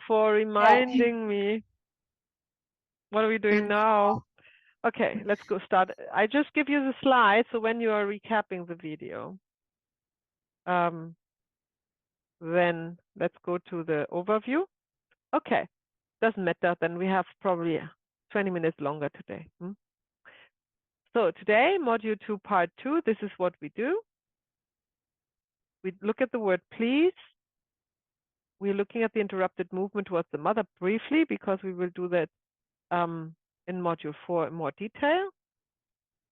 for reminding me. What are we doing now? Okay, let's go start. I just give you the slide, so when you are recapping the video, then let's go to the overview. Okay, doesn't matter, then we have probably 20 minutes longer today. So today, Module 2, Part 2, this is what we do. We look at the word please. We're looking at the interrupted movement towards the mother briefly, because we will do that in Module 4 in more detail.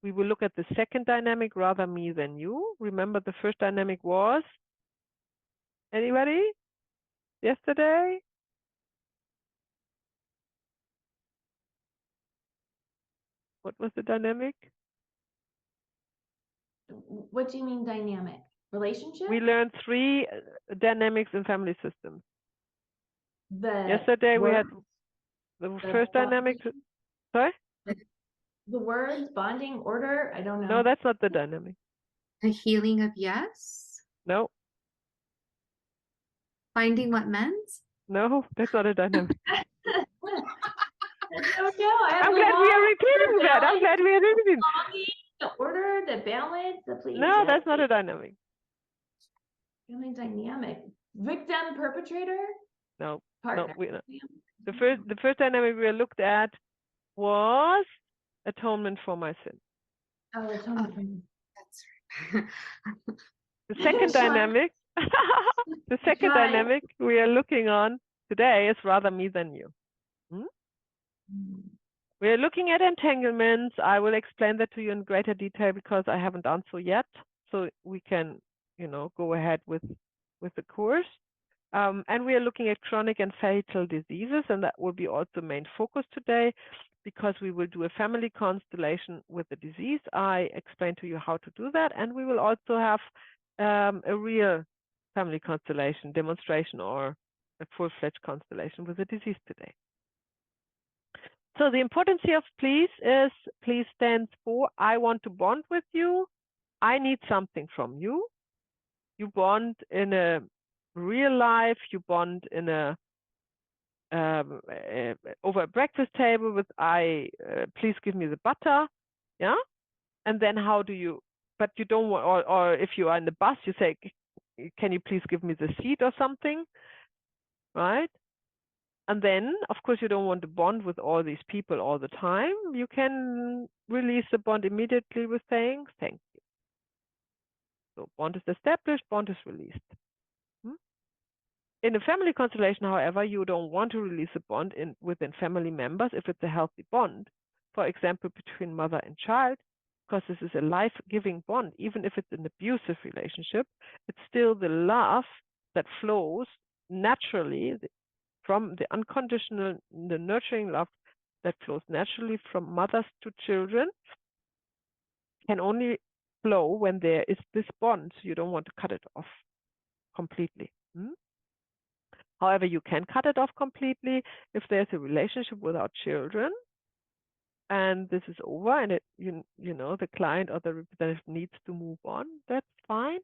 We will look at the second dynamic, rather me than you. Remember, the first dynamic was, anybody? Yesterday? What was the dynamic? What do you mean dynamic? Relationship? We learned 3 dynamics in family systems. Yesterday we had the first dynamic. Sorry? The words, bonding, order, I don't know. No, that's not the dynamic. A healing of yes? No. Finding what meant? No, that's not a dynamic. I don't know. I'm glad we are repeating that. I'm glad we are repeating. The order, the balance, the please. No, that's not a dynamic. Really dynamic. Victim, perpetrator? No. Partner. No, the first dynamic we looked at was atonement for my sin. Oh, atonement. That's right. The second dynamic, the second dynamic we are looking on today is rather me than you. We are looking at entanglements. I will explain that to you in greater detail because I haven't done so yet. So we can, go ahead with the course. And we are looking at chronic and fatal diseases, and that will be also main focus today, because we will do a family constellation with the disease. I explain to you how to do that, and we will also have a real family constellation demonstration or a full-fledged constellation with the disease today. So the importance here of please is, please stands for I want to bond with you. I need something from you. You bond in a real life, you bond in over a breakfast table with please give me the butter, yeah. And then how do you? But you don't want, or if you are in the bus, you say, can you please give me the seat or something, right? And then, of course, you don't want to bond with all these people all the time. You can release the bond immediately with saying thank you. So bond is established, bond is released. In a family constellation, however, you don't want to release a bond within family members if it's a healthy bond. For example, between mother and child, because this is a life-giving bond. Even if it's an abusive relationship, it's still the love that flows naturally from the unconditional, the nurturing love that flows naturally from mothers to children can only flow when there is this bond. So you don't want to cut it off completely. However, you can cut it off completely if there's a relationship without children and this is over and the client or the representative needs to move on. That's fine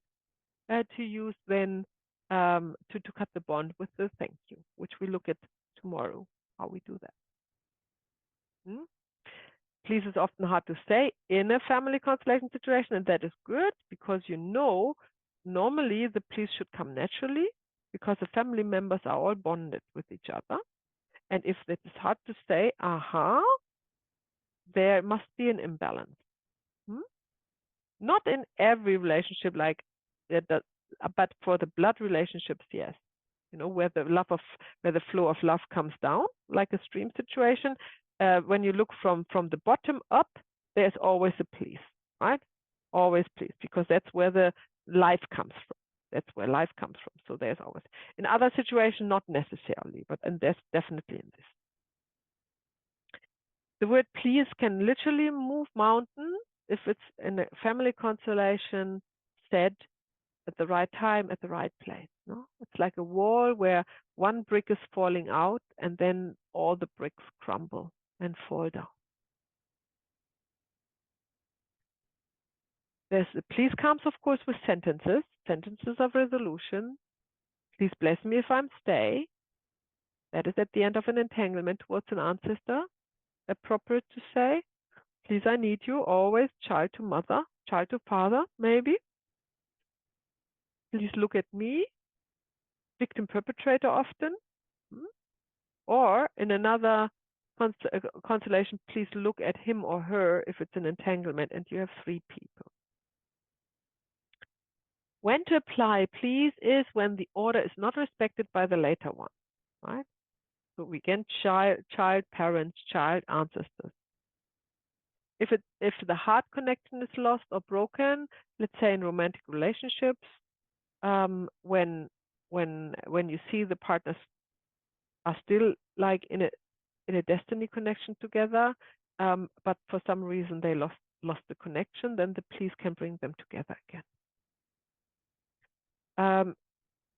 to use then to cut the bond with the thank you, which we look at tomorrow, how we do that. Please is often hard to say in a family constellation situation, and that is good because normally the please should come naturally because the family members are all bonded with each other. And if it is hard to say, there must be an imbalance. Not in every relationship like that, but for the blood relationships, yes. Where the flow of love comes down, like a stream situation. When you look from the bottom up, there's always a please, right? Always please, because that's where the life comes from. That's where life comes from. So there's always. In other situations, not necessarily, but and there's definitely in this. The word please can literally move mountains if it's in a family constellation said at the right time, at the right place. No? It's like a wall where one brick is falling out and then all the bricks crumble and fall down. There's the please comes, of course, with sentences of resolution. Please bless me if I'm stay. That is at the end of an entanglement towards an ancestor. Appropriate to say, please, I need you, always child to mother, child to father, maybe. Please look at me, victim perpetrator often. Or in another constellation, please look at him or her if it's an entanglement and you have 3 people. When to apply please is when the order is not respected by the later one, right? So again, child, parents, child, ancestors. If the heart connection is lost or broken, let's say in romantic relationships, when you see the partners are still like in a destiny connection together, but for some reason they lost the connection, then the please can bring them together again.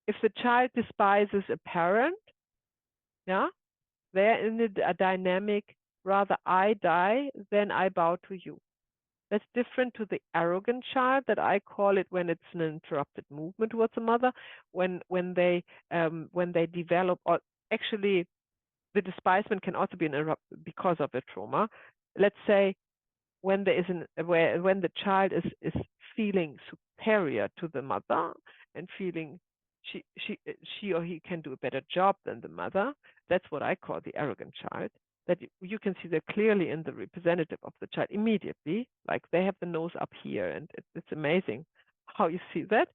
If the child despises a parent, yeah, they're in a dynamic, rather I die than I bow to you. That's different to the arrogant child that I call it when it's an interrupted movement towards a mother, when they develop, or actually the despisement can also be interrupted because of a trauma. Let's say when there is when the child is feeling superior to the mother and feeling she or he can do a better job than the mother, that's what I call the arrogant child. That you can see that clearly in the representative of the child immediately, like they have the nose up here, and it's amazing how you see that.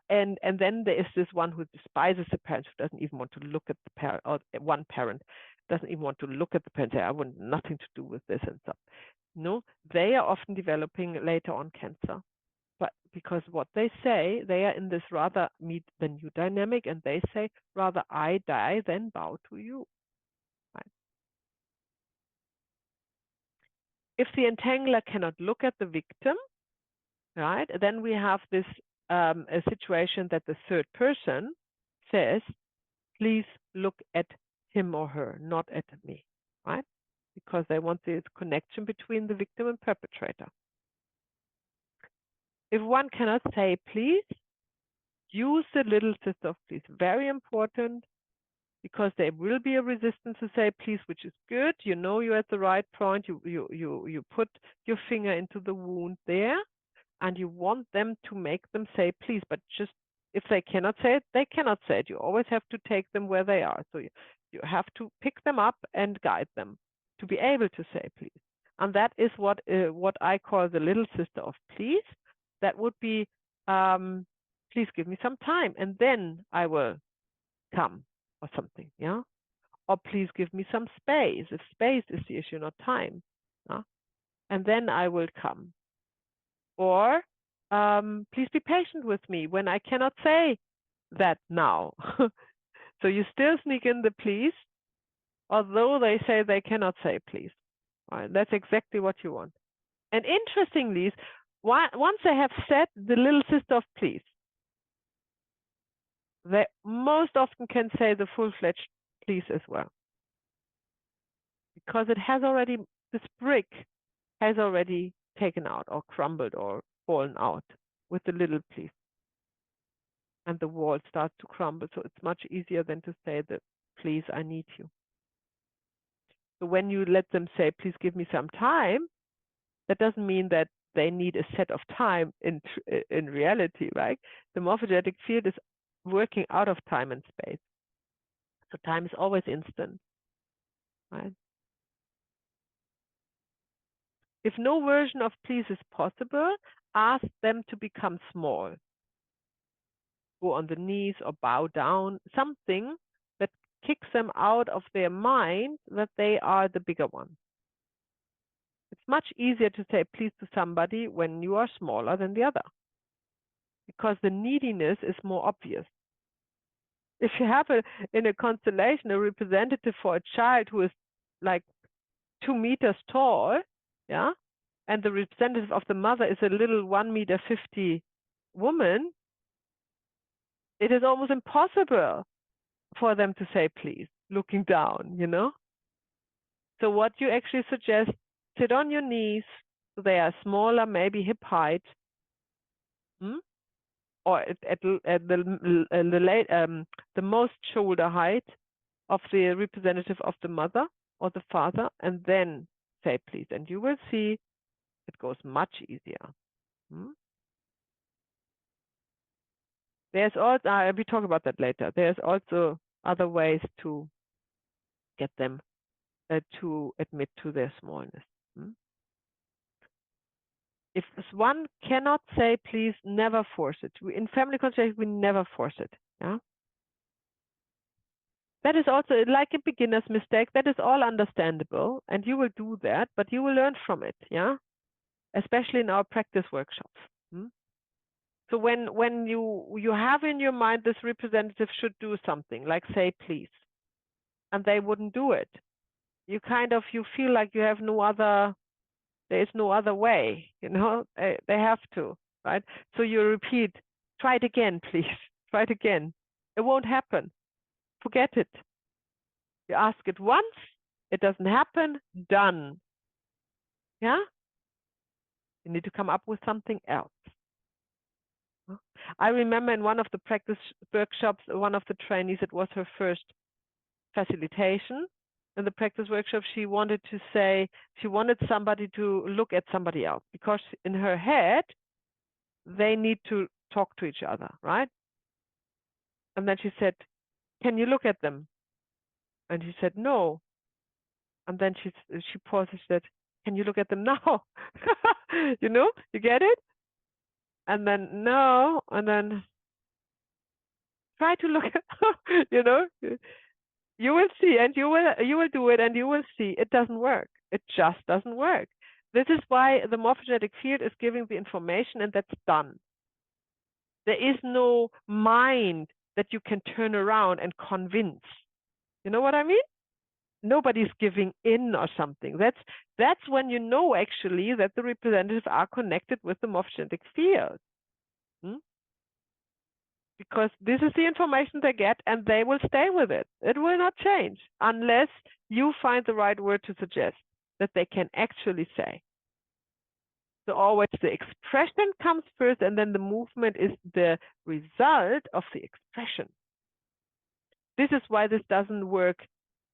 And then there is this one who despises the parents, who doesn't even want to look at the parent, or one parent doesn't even want to look at the parent, say, I want nothing to do with this and stuff. No, they are often developing later on cancer. But because what they say, they are in this rather meet the new dynamic, and they say, rather I die than bow to you. Right? If the entangler cannot look at the victim, right, then we have this a situation that the third person says, please look at him or her, not at me, right? Because they want this connection between the victim and perpetrator. If one cannot say please, use the little sister of please. Very important, because there will be a resistance to say please, which is good. You know you're at the right point. You put your finger into the wound there, and you want them to make them say please. But just if they cannot say it, they cannot say it. You always have to take them where they are. So you have to pick them up and guide them to be able to say please. And that is what I call the little sister of please. That would be, please give me some time, and then I will come, or something, yeah? Or please give me some space, if space is the issue, not time, yeah? And then I will come. Or please be patient with me when I cannot say that now. So you still sneak in the please, although they say they cannot say please. Right? That's exactly what you want. And interestingly, once they have said the little sister of please, they most often can say the full-fledged please as well. Because it has already, this brick has already taken out or crumbled or fallen out with the little please. And the wall starts to crumble. So it's much easier than to say the please, I need you. So when you let them say, please give me some time, that doesn't mean that they need a set of time in reality, right? The morphogenetic field is working out of time and space. So time is always instant, right? If no version of please is possible, ask them to become small. Go on the knees or bow down, something that kicks them out of their mind that they are the bigger one. It's much easier to say please to somebody when you are smaller than the other, because the neediness is more obvious. If you have in a constellation a representative for a child who is like 2 meters tall, yeah, and the representative of the mother is a little 1.50 meter woman, it is almost impossible for them to say please, looking down, you know? So what you actually suggest, sit on your knees, so they are smaller, maybe hip height, or at the most shoulder height, of the representative of the mother or the father, and then say please. And you will see it goes much easier. There's also, we talk about that later. There's also other ways to get them to admit to their smallness. If one cannot say please, never force it. In family constellation, we never force it. Yeah. That is also like a beginner's mistake. That is all understandable, and you will do that, but you will learn from it. Yeah. Especially in our practice workshops. So when you have in your mind this representative should do something, like say please, and they wouldn't do it, you feel like you have no other, there is no other way, they have to, right? So you repeat, try it again, please, try it again. It won't happen. Forget it. You ask it once, it doesn't happen, done. Yeah? You need to come up with something else. I remember in one of the practice workshops, one of the trainees, it was her first facilitation. In the practice workshop, she wanted somebody to look at somebody else, because in her head, they need to talk to each other, right? And then she said, can you look at them? And he said, no. And then she paused and said, can you look at them now? You get it? And then no, and then try to look at, you will see, and you will do it, and you will see it doesn't work. It just doesn't work. This is why the morphogenetic field is giving the information, and that's done. There is no mind that you can turn around and convince. You know what I mean? Nobody's giving in or something. That's when you know actually that the representatives are connected with the morphogenetic field. Because this is the information they get, and they will stay with it. It will not change unless you find the right word to suggest that they can actually say. So always the expression comes first, and then the movement is the result of the expression. This is why this doesn't work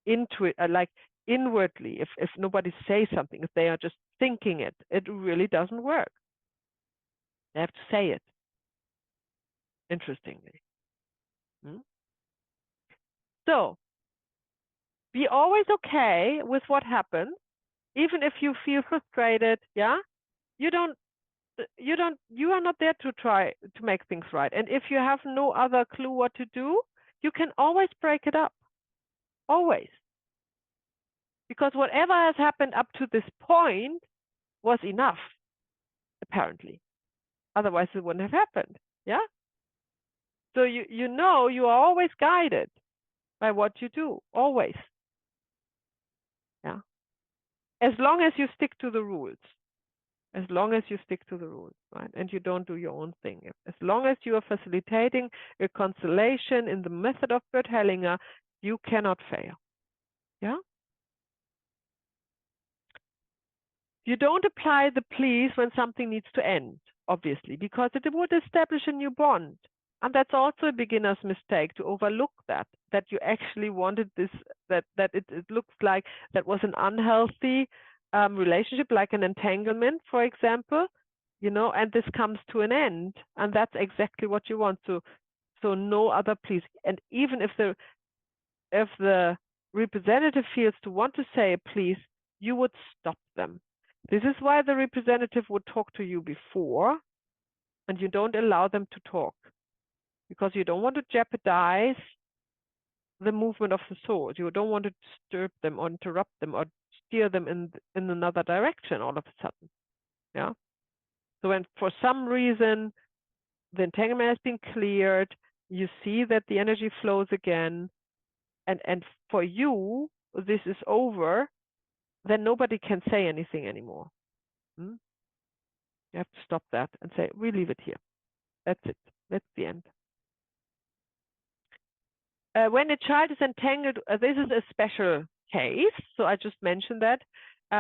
into it, like inwardly. If nobody says something, if they are just thinking it, it really doesn't work. They have to say it. Interestingly. So be always okay with what happens, even if you feel frustrated. Yeah, you are not there to try to make things right. And if you have no other clue what to do, you can always break it up. Always. Because whatever has happened up to this point was enough, apparently. Otherwise it wouldn't have happened. Yeah. So you are always guided by what you do. Always. Yeah. As long as you stick to the rules. As long as you stick to the rules, right? And you don't do your own thing. As long as you are facilitating a constellation in the method of Bert Hellinger, you cannot fail. Yeah? You don't apply the please when something needs to end, obviously, because it would establish a new bond. And that's also a beginner's mistake, to overlook that you actually wanted this, that it looks like that was an unhealthy relationship, like an entanglement, for example, and this comes to an end, and that's exactly what you want. So no other please. And even if the representative feels to want to say a please, you would stop them. This is why the representative would talk to you before, and you don't allow them to talk, because you don't want to jeopardize the movement of the soul. You don't want to disturb them or interrupt them or steer them in another direction all of a sudden. Yeah. So when for some reason the entanglement has been cleared, you see that the energy flows again, and for you this is over, then nobody can say anything anymore. You have to stop that and say, we leave it here. That's it. That's the end. When a child is entangled, this is a special case, so I just mentioned that.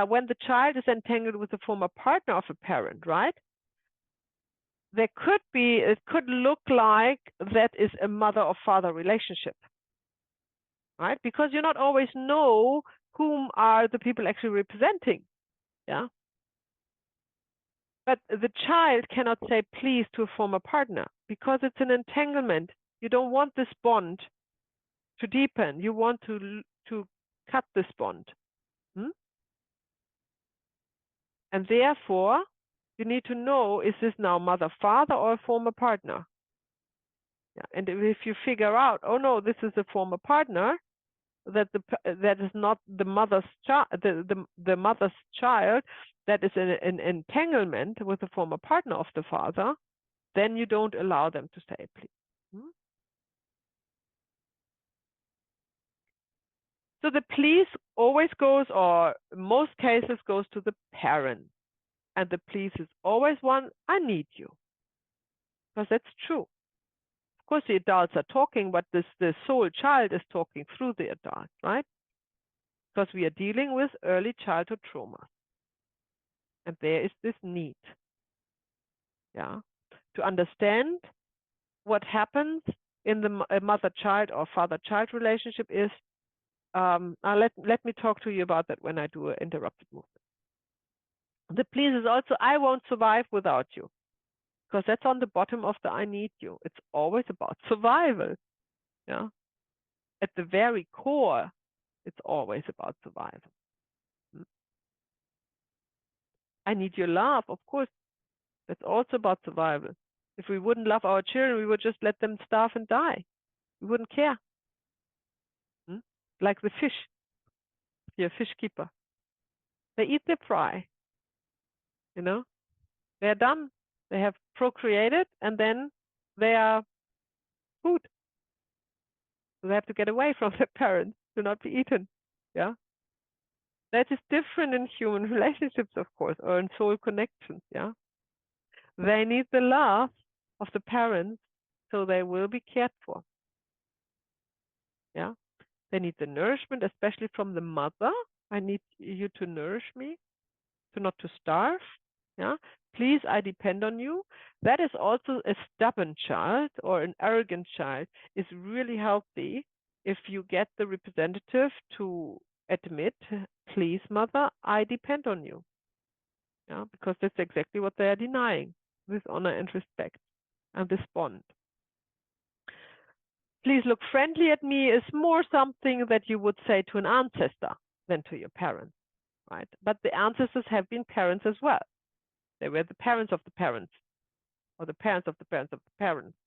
When the child is entangled with a former partner of a parent, right? It could look like that is a mother or father relationship. right? Because you not always know whom are the people actually representing, yeah? But the child cannot say please to a former partner because it's an entanglement. You don't want this bond to deepen. You want to cut this bond. Hmm? And therefore, you need to know, is this now mother, father, or a former partner? Yeah. And if you figure out, oh no, this is a former partner, that is not the mother's child, the mother's child, that is an entanglement with the former partner of the father, then you don't allow them to say please. Hmm? So the please always goes, or most cases goes to the parent. And the please is always one, I need you. Because that's true. Of course, the adults are talking, but the soul child is talking through the adult, right? Because we are dealing with early childhood trauma. And there is this need, yeah, to understand what happens in the mother-child or father-child relationship is, let me talk to you about that when I do an interrupted movement. The please is also, I won't survive without you. Because that's on the bottom of the I need you. It's always about survival. Yeah. At the very core, it's always about survival. I need your love, of course. That's also about survival. If we wouldn't love our children, we would just let them starve and die. We wouldn't care. Like the fish, you're a fish keeper. They eat their prey, you know. They're done. They have procreated and then they are food. So they have to get away from their parents to not be eaten. Yeah. That is different in human relationships, of course, or in soul connections, yeah. They need the love of the parents so they will be cared for. Yeah. They need the nourishment, especially from the mother. I need you to nourish me, to not to starve. Yeah. Please, I depend on you. That is also a stubborn child or an arrogant child is really healthy if you get the representative to admit, please, mother, I depend on you. Yeah, because that's exactly what they are denying, this honor and respect and this bond. Please look friendly at me is more something that you would say to an ancestor than to your parents, right? But the ancestors have been parents as well. They were the parents of the parents, or the parents of the parents of the parents.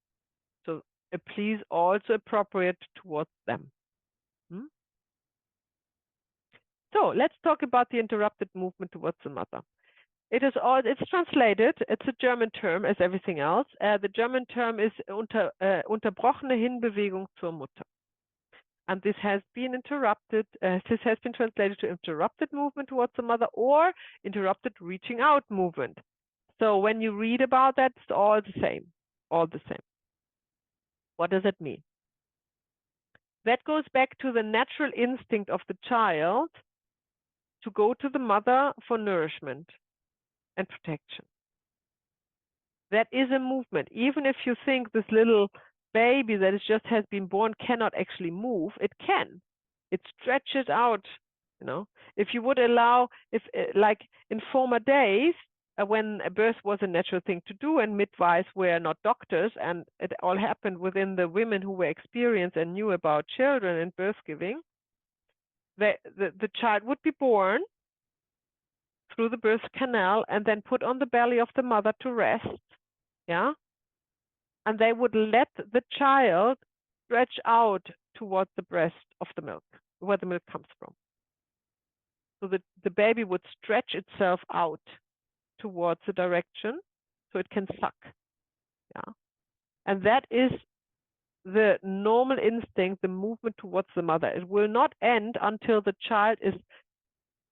So a please also appropriate towards them. Hmm? So let's talk about the interrupted movement towards the mother. It's translated, it's a German term as everything else. The German term is unterbrochene Hinbewegung zur Mutter. And this has been this has been translated to interrupted movement towards the mother or interrupted reaching out movement. So when you read about that, it's all the same, all the same. What does it mean? That goes back to the natural instinct of the child to go to the mother for nourishment and protection. That is a movement. Even if you think this little baby that is just has been born cannot actually move, it can. It stretches out, you know. If you would allow, if like in former days, when a birth was a natural thing to do and midwives were not doctors and it all happened within the women who were experienced and knew about children and birth giving, the child would be born through the birth canal and then put on the belly of the mother to rest. Yeah. And they would let the child stretch out towards the breast of the milk, where the milk comes from. So that the baby would stretch itself out towards the direction so it can suck. Yeah. And that is the normal instinct, the movement towards the mother. It will not end until the child is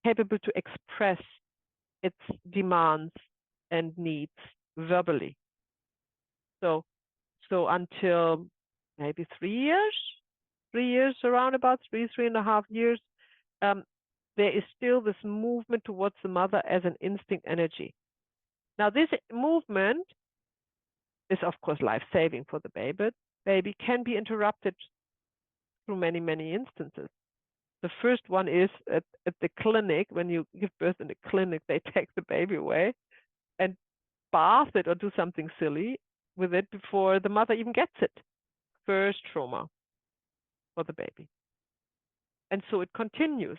capable to express its demands and needs verbally. So until maybe 3 years around about 3.5 years, there is still this movement towards the mother as an instinct energy. Now this movement is of course life-saving for the baby, can be interrupted through many, many instances. The first one is at the clinic. When you give birth in the clinic, they take the baby away and bath it or do something silly with it before the mother even gets it. First trauma for the baby. And so it continues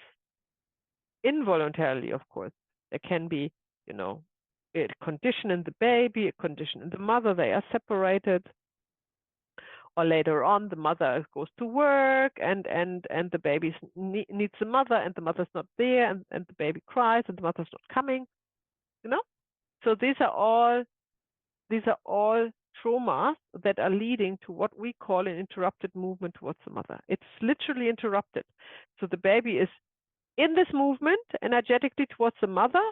involuntarily, of course. There can be, a condition in the baby, a condition in the mother, they are separated. Or later on, the mother goes to work and the baby needs the mother and the mother's not there and the baby cries and the mother's not coming, So these are all traumas that are leading to what we call an interrupted movement towards the mother. It's literally interrupted. So the baby is in this movement energetically towards the mother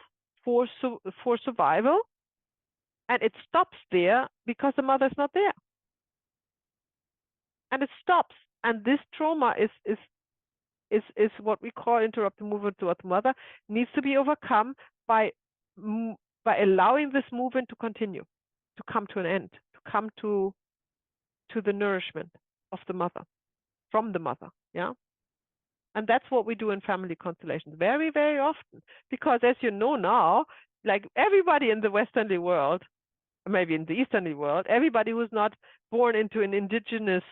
for survival, and it stops there because the mother is not there. And it stops. And this trauma is what we call interrupted movement towards the mother, needs to be overcome by allowing this movement to continue, to come to an end, to come to the nourishment of the mother, from the mother, yeah? And that's what we do in family constellations very, very often. Because as you know now, like everybody in the Westernly world, maybe in the Easternly world, everybody who's not born into an indigenous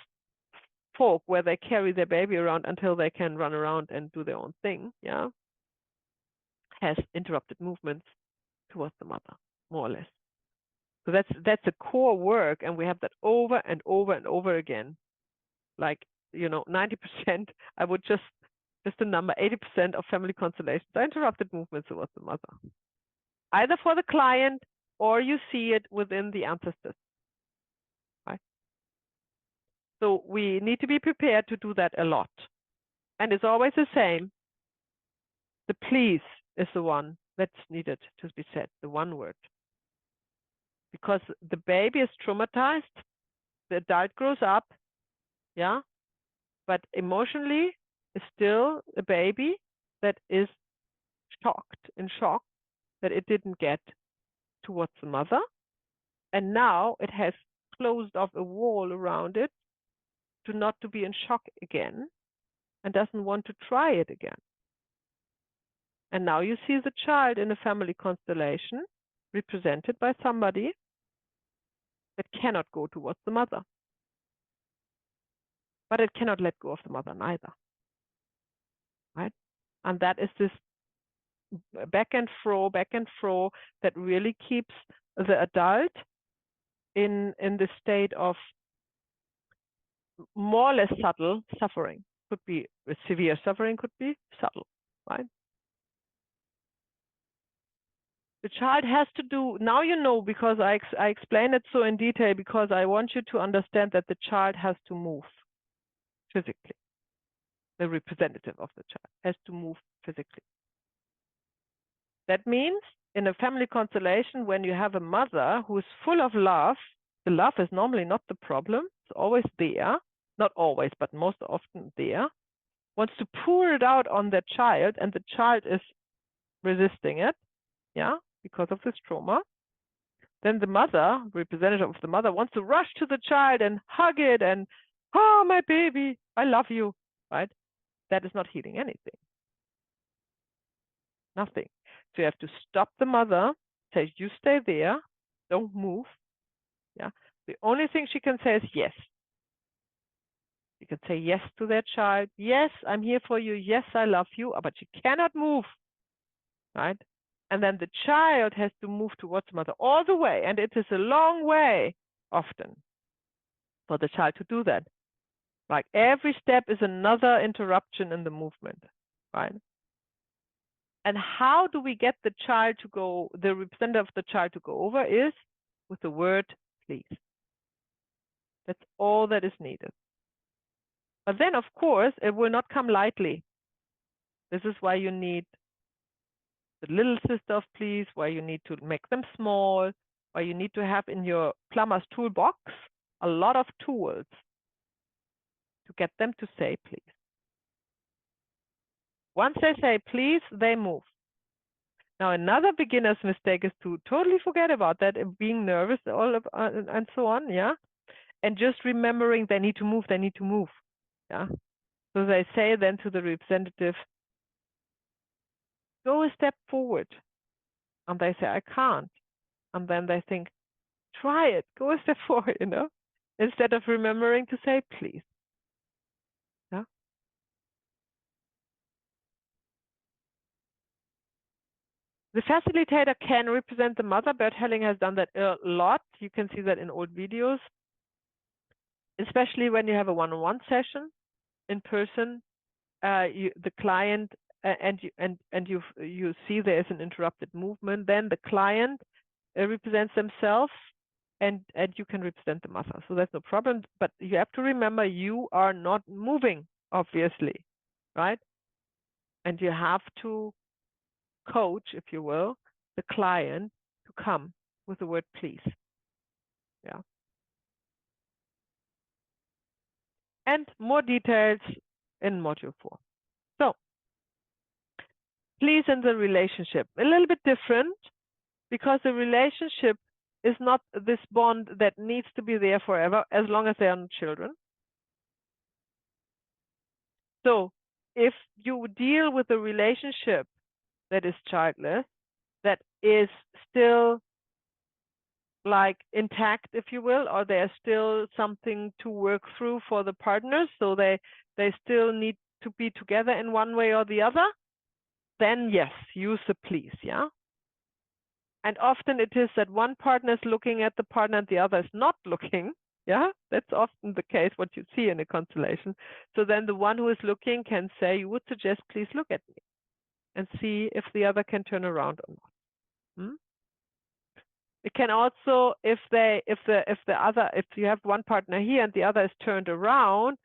folk where they carry their baby around until they can run around and do their own thing, yeah, has interrupted movements towards the mother, more or less. So that's a core work, and we have that over and over and over again. Like, 90%, I would just a number, 80% of family constellations are interrupted movements towards the mother. Either for the client or you see it within the ancestors. Right? So we need to be prepared to do that a lot. And it's always the same. The please is the one that's needed to be said, the one word. Because the baby is traumatized, the adult grows up, yeah, but emotionally is still a baby that is in shock that it didn't get towards the mother. And now it has closed off a wall around it to not to be in shock again and doesn't want to try it again. And now you see the child in a family constellation represented by somebody that cannot go towards the mother. But it cannot let go of the mother neither. Right? And that is this back and fro that really keeps the adult in the state of more or less subtle suffering. Could be severe suffering, could be subtle, right? The child has to do, now you know, because I explain it so in detail, because I want you to understand that the child has to move physically. The representative of the child has to move physically. That means in a family constellation, when you have a mother who is full of love, the love is normally not the problem. It's always there. Not always, but most often there. Wants to pour it out on the child, and the child is resisting it, yeah, because of this trauma. Then the mother, representative of the mother, wants to rush to the child and hug it and, oh, my baby, I love you, right? That is not healing anything. Nothing. So you have to stop the mother, say, you stay there, don't move. Yeah. The only thing she can say is yes. You can say yes to that child. Yes, I'm here for you. Yes, I love you. But she cannot move. Right? And then the child has to move towards the mother all the way. And it is a long way often for the child to do that. Like every step is another interruption in the movement. Right? And how do we get the child to go, the representative of the child to go over is with the word please. That's all that is needed. But then, of course, it will not come lightly. This is why you need the little sister of please, why you need to make them small, why you need to have in your plumber's toolbox a lot of tools to get them to say please. Once they say please, they move. Now, another beginner's mistake is to totally forget about that and being nervous and so on, yeah? And just remembering they need to move, yeah? So they say then to the representative, go a step forward. And they say, I can't. And then they think, try it, go a step forward, instead of remembering to say, please. Yeah. The facilitator can represent the mother. Bert Helling has done that a lot. You can see that in old videos, especially when you have a one-on-one session in person. The client and you see there is an interrupted movement. Then the client represents themselves, and you can represent the mother. So that's no problem. But you have to remember you are not moving, obviously, right? And you have to coach, if you will, the client to come with the word please. Yeah. And more details in module 4. So, please in the relationship. A little bit different because the relationship is not this bond that needs to be there forever as long as they are not children. So, if you deal with a relationship that is childless, that is still like intact, if you will, or there's still something to work through for the partners, so they still need to be together in one way or the other, then yes, use the please, yeah? And often it is that one partner is looking at the partner and the other is not looking, yeah? That's often the case, what you see in a constellation. So then the one who is looking can say, you would suggest, please look at me, and see if the other can turn around or not. Hmm? It can also, if you have one partner here and the other is turned around,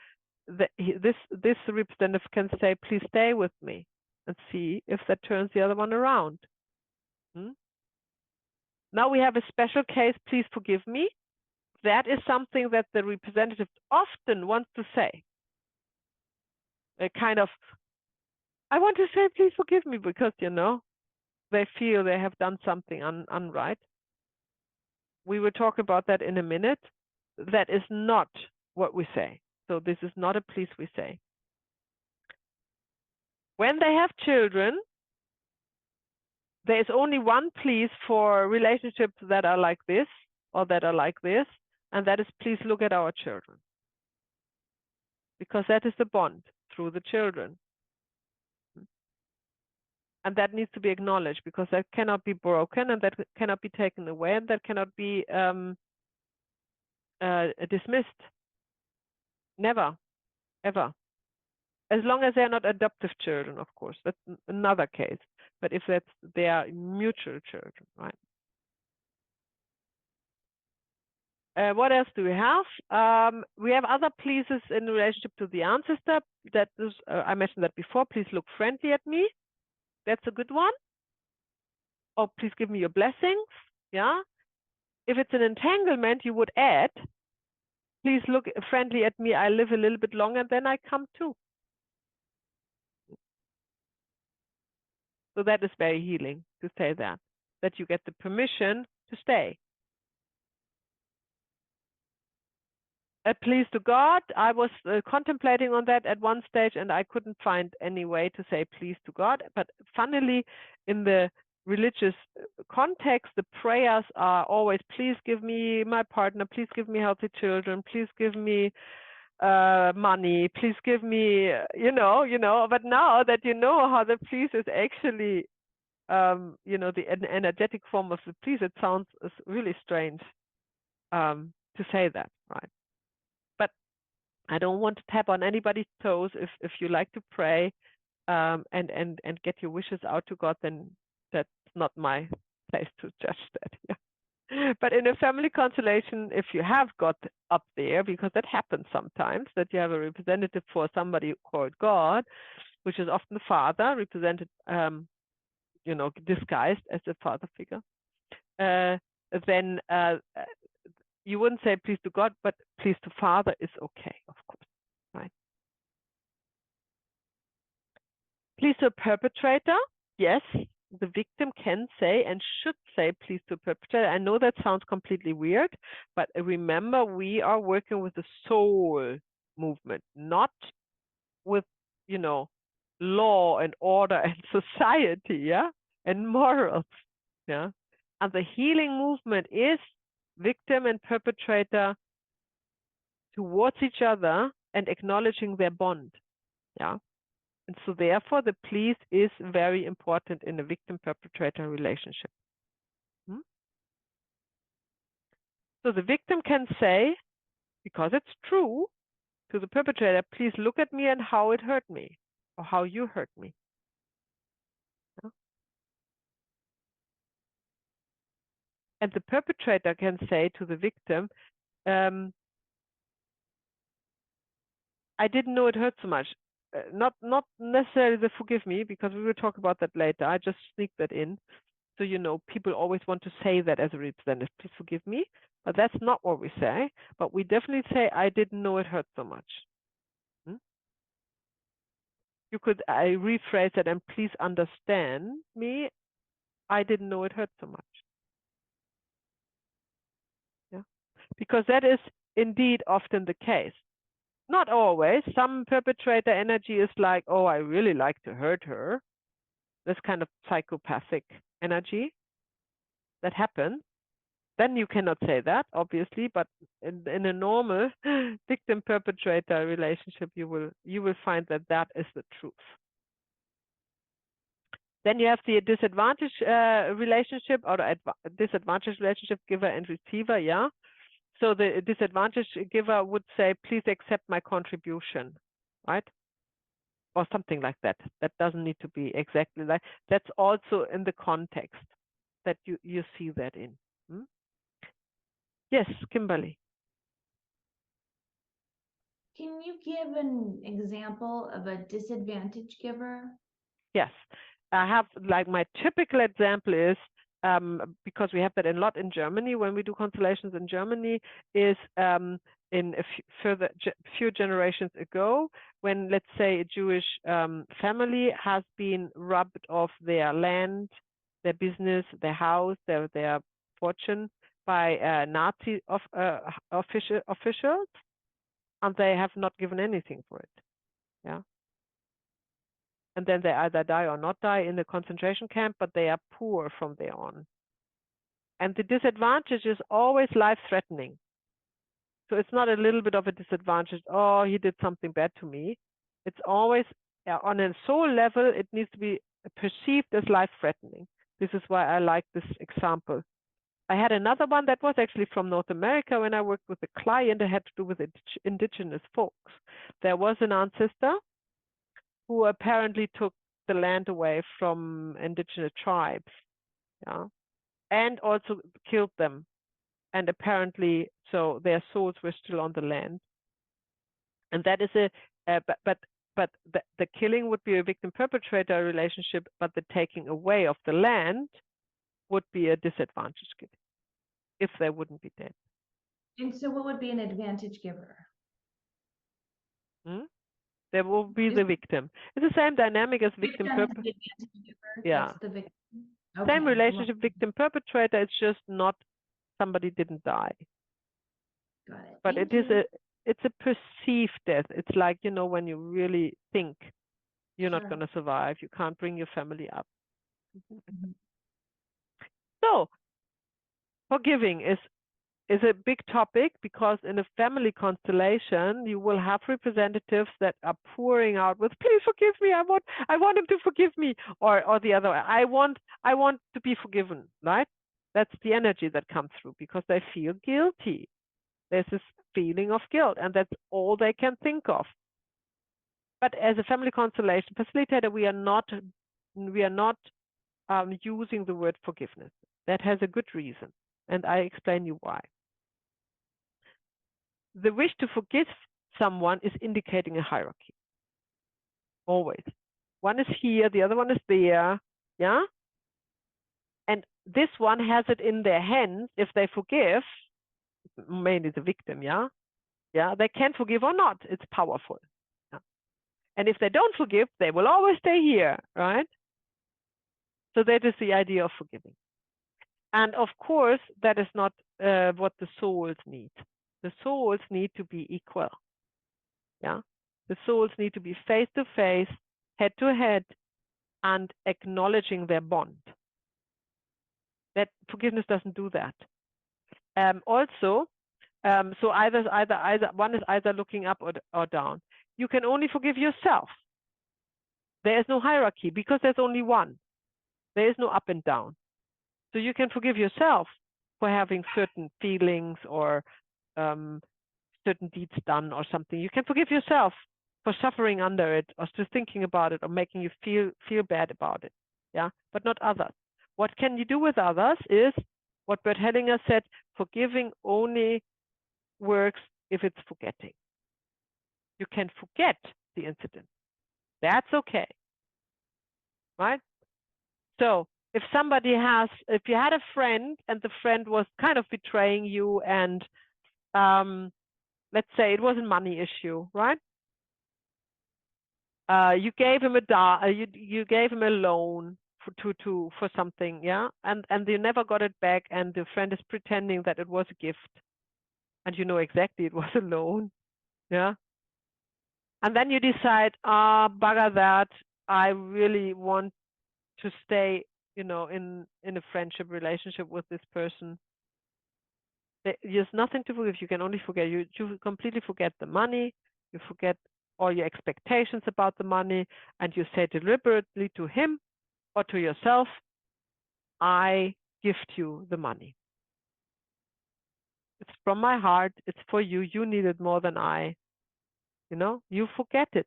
this representative can say, please stay with me, and see if that turns the other one around. Hmm? Now we have a special case, please forgive me. That is something that the representative often wants to say. A kind of, I want to say, please forgive me, because, they feel they have done something unright. We will talk about that in a minute. That is not what we say. So this is not a please we say. When they have children, there is only one please for relationships that are like this or that are like this, and that is please look at our children. Because that is the bond through the children. And that needs to be acknowledged, because that cannot be broken, and that cannot be taken away, and that cannot be dismissed. Never, ever. As long as they're not adoptive children, of course, that's another case. But if they are mutual children, right? What else do we have? We have other pleases in relationship to the ancestor. That is, I mentioned that before. Please look friendly at me. That's a good one. Or please give me your blessings. Yeah. If it's an entanglement, you would add, please look friendly at me. I live a little bit longer, and then I come too. So that is very healing to say that you get the permission to stay. Please to God. I was contemplating on that at one stage, and I couldn't find any way to say please to God. But funnily, in the religious context, the prayers are always, please give me my partner, please give me healthy children, please give me money, please give me, but now that you know how the please is actually, the energetic form of the please, it sounds really strange to say that, right? But I don't want to tap on anybody's toes. If you like to pray and get your wishes out to God, then that's not my place to judge that. Yeah. But in a family constellation, if you have God up there, because that happens sometimes, that you have a representative for somebody called God, which is often the father, represented, disguised as a father figure, then you wouldn't say please to God, but please to Father is okay, of course, right? Please to a perpetrator, yes. The victim can say and should say please to perpetrator. I know that sounds completely weird, but remember, we are working with the soul movement, not with, law and order and society, yeah, and morals, yeah. And the healing movement is victim and perpetrator towards each other and acknowledging their bond, yeah. And so therefore the please is very important in a victim-perpetrator relationship. So the victim can say, because it's true, to the perpetrator, please look at me and how it hurt me, or how you hurt me. Yeah? And the perpetrator can say to the victim, I didn't know it hurt so much. Not necessarily the forgive me, because we will talk about that later. I just sneak that in. So, people always want to say that as a representative, please forgive me. But that's not what we say. But we definitely say, I didn't know it hurt so much. You could rephrase it, and please understand me. I didn't know it hurt so much. Yeah, because that is indeed often the case. Not always. Some perpetrator energy is like, oh, I really like to hurt her. This kind of psychopathic energy that happens. Then you cannot say that, obviously, but in a normal victim-perpetrator relationship, you will find that that is the truth. Then you have the disadvantage relationship, or disadvantage relationship, giver and receiver, yeah? So the disadvantage giver would say, please accept my contribution, right? Or something like that. That doesn't need to be exactly like, that's also in the context that you see that in. Yes, Kimberly. Can you give an example of a disadvantage giver? Yes, I have, like, my typical example is, because we have that a lot in Germany when we do constellations in Germany, is in a few generations ago, when, let's say, a Jewish family has been robbed of their land, their business, their house, their fortune by Nazi officials, and they have not given anything for it. Yeah. And then they either die or not die in the concentration camp, but they are poor from there on. And the disadvantage is always life-threatening. So it's not a little bit of a disadvantage, oh, he did something bad to me. It's always, on a soul level, it needs to be perceived as life-threatening. This is why I like this example. I had another one that was actually from North America when I worked with a client that had to do with indigenous folks. There was an ancestor who apparently took the land away from indigenous tribes, yeah, and also killed them. And apparently, so their souls were still on the land. And that is but the killing would be a victim-perpetrator relationship, but the taking away of the land would be a disadvantage if they wouldn't be dead. And so what would be an advantage giver? There will be the victim. It's the same dynamic as victim perpetrator. Yeah. That's the victim. Okay. Same relationship, victim perpetrator. It's just not somebody didn't die. Got it. But it's a perceived death. It's like, when you really think you're not going to survive, you can't bring your family up. So forgiving is a big topic, because in a family constellation, you will have representatives that are pouring out with, please forgive me, I want him to forgive me, or the other way, I want to be forgiven, right? That's the energy that comes through, because they feel guilty. There's this feeling of guilt, and that's all they can think of. But as a family constellation facilitator, we are not using the word forgiveness. That has a good reason, and I explain you why. The wish to forgive someone is indicating a hierarchy. Always. One is here, the other one is there, yeah? And this one has it in their hands if they forgive, mainly the victim, yeah? Yeah, they can forgive or not. It's powerful. Yeah? And if they don't forgive, they will always stay here, right? So that is the idea of forgiving. And of course, that is not what the souls need. The souls need to be equal. Yeah. The souls need to be face to face, head to head, and acknowledging their bond. That forgiveness doesn't do that. Also, so either one is either looking up or down. You can only forgive yourself. There is no hierarchy because there's only one. There is no up and down. So you can forgive yourself for having certain feelings or certain deeds done or something. You can forgive yourself for suffering under it or still thinking about it or making you feel bad about it. Yeah, but not others. What can you do with others is what Bert Hellinger said, forgiving only works if it's forgetting. You can forget the incident. That's okay. Right? So if you had a friend and the friend was kind of betraying you and let's say it was a money issue, right? You gave him you gave him a loan for something, yeah, and you never got it back, and the friend is pretending that it was a gift, and you know exactly it was a loan, yeah, and then you decide, bugger that, I really want to stay, in a friendship relationship with this person. There's nothing to forgive. You can only forget. You completely forget the money. You forget all your expectations about the money, and you say deliberately to him or to yourself, I gift you the money. It's from my heart. It's for you. You need it more than I. You forget it.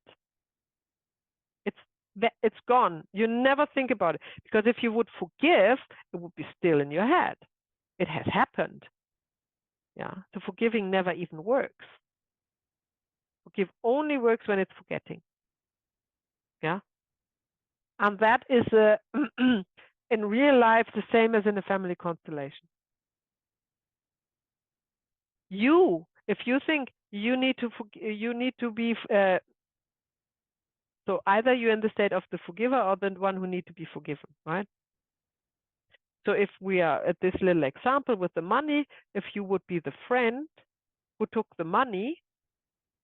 It's gone. You never think about it. Because if you would forgive, it would be still in your head. It has happened. Yeah. So forgiving never even works. Forgive only works when it's forgetting. Yeah. And that is in real life the same as in a family constellation. If you think you need to be so either you're in the state of the forgiver or the one who need to be forgiven, right? So if we are at this little example with the money, if you would be the friend who took the money,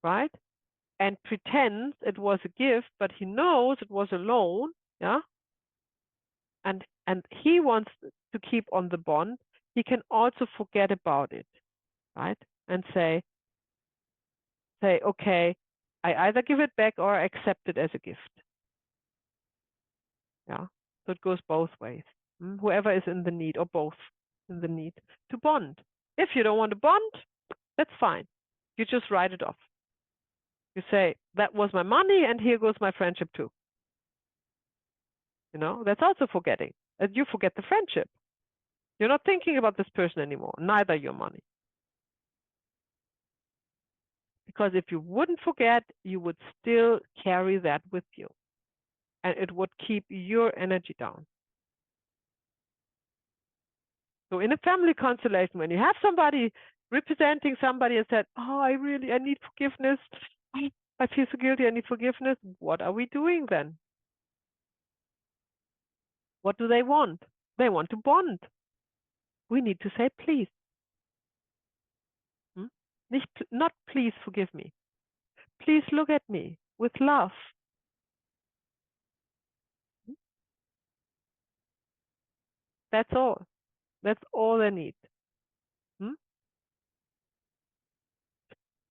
right, and pretends it was a gift, but he knows it was a loan, yeah, and he wants to keep on the bond, he can also forget about it, right, and say, okay, I either give it back or accept it as a gift. Yeah, so it goes both ways. Whoever is in the need, or both in the need to bond. If you don't want to bond, that's fine. You just write it off. You say, that was my money and here goes my friendship too. That's also forgetting. And you forget the friendship. You're not thinking about this person anymore, neither your money. Because if you wouldn't forget, you would still carry that with you. And it would keep your energy down. So in a family constellation, when you have somebody representing somebody and said, oh, I need forgiveness. I feel so guilty, I need forgiveness. What are we doing then? What do they want? They want to bond. We need to say, please. Not please forgive me. Please look at me with love. That's all. That's all they need.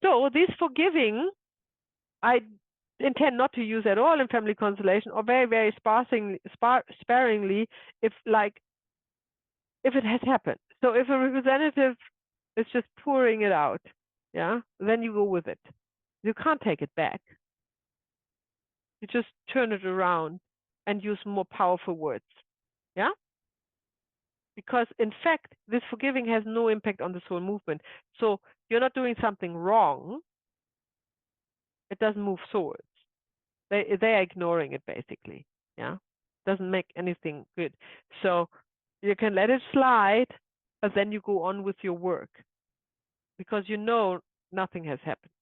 So this forgiving, I intend not to use at all in family constellation, or very, very sparingly if it has happened. So if a representative is just pouring it out, yeah, then you go with it. You can't take it back. You just turn it around and use more powerful words. Yeah? Because in fact, this forgiving has no impact on the soul movement. So you're not doing something wrong. It doesn't move souls. They're ignoring it basically. Yeah? Doesn't make anything good. So you can let it slide, but then you go on with your work. Because nothing has happened.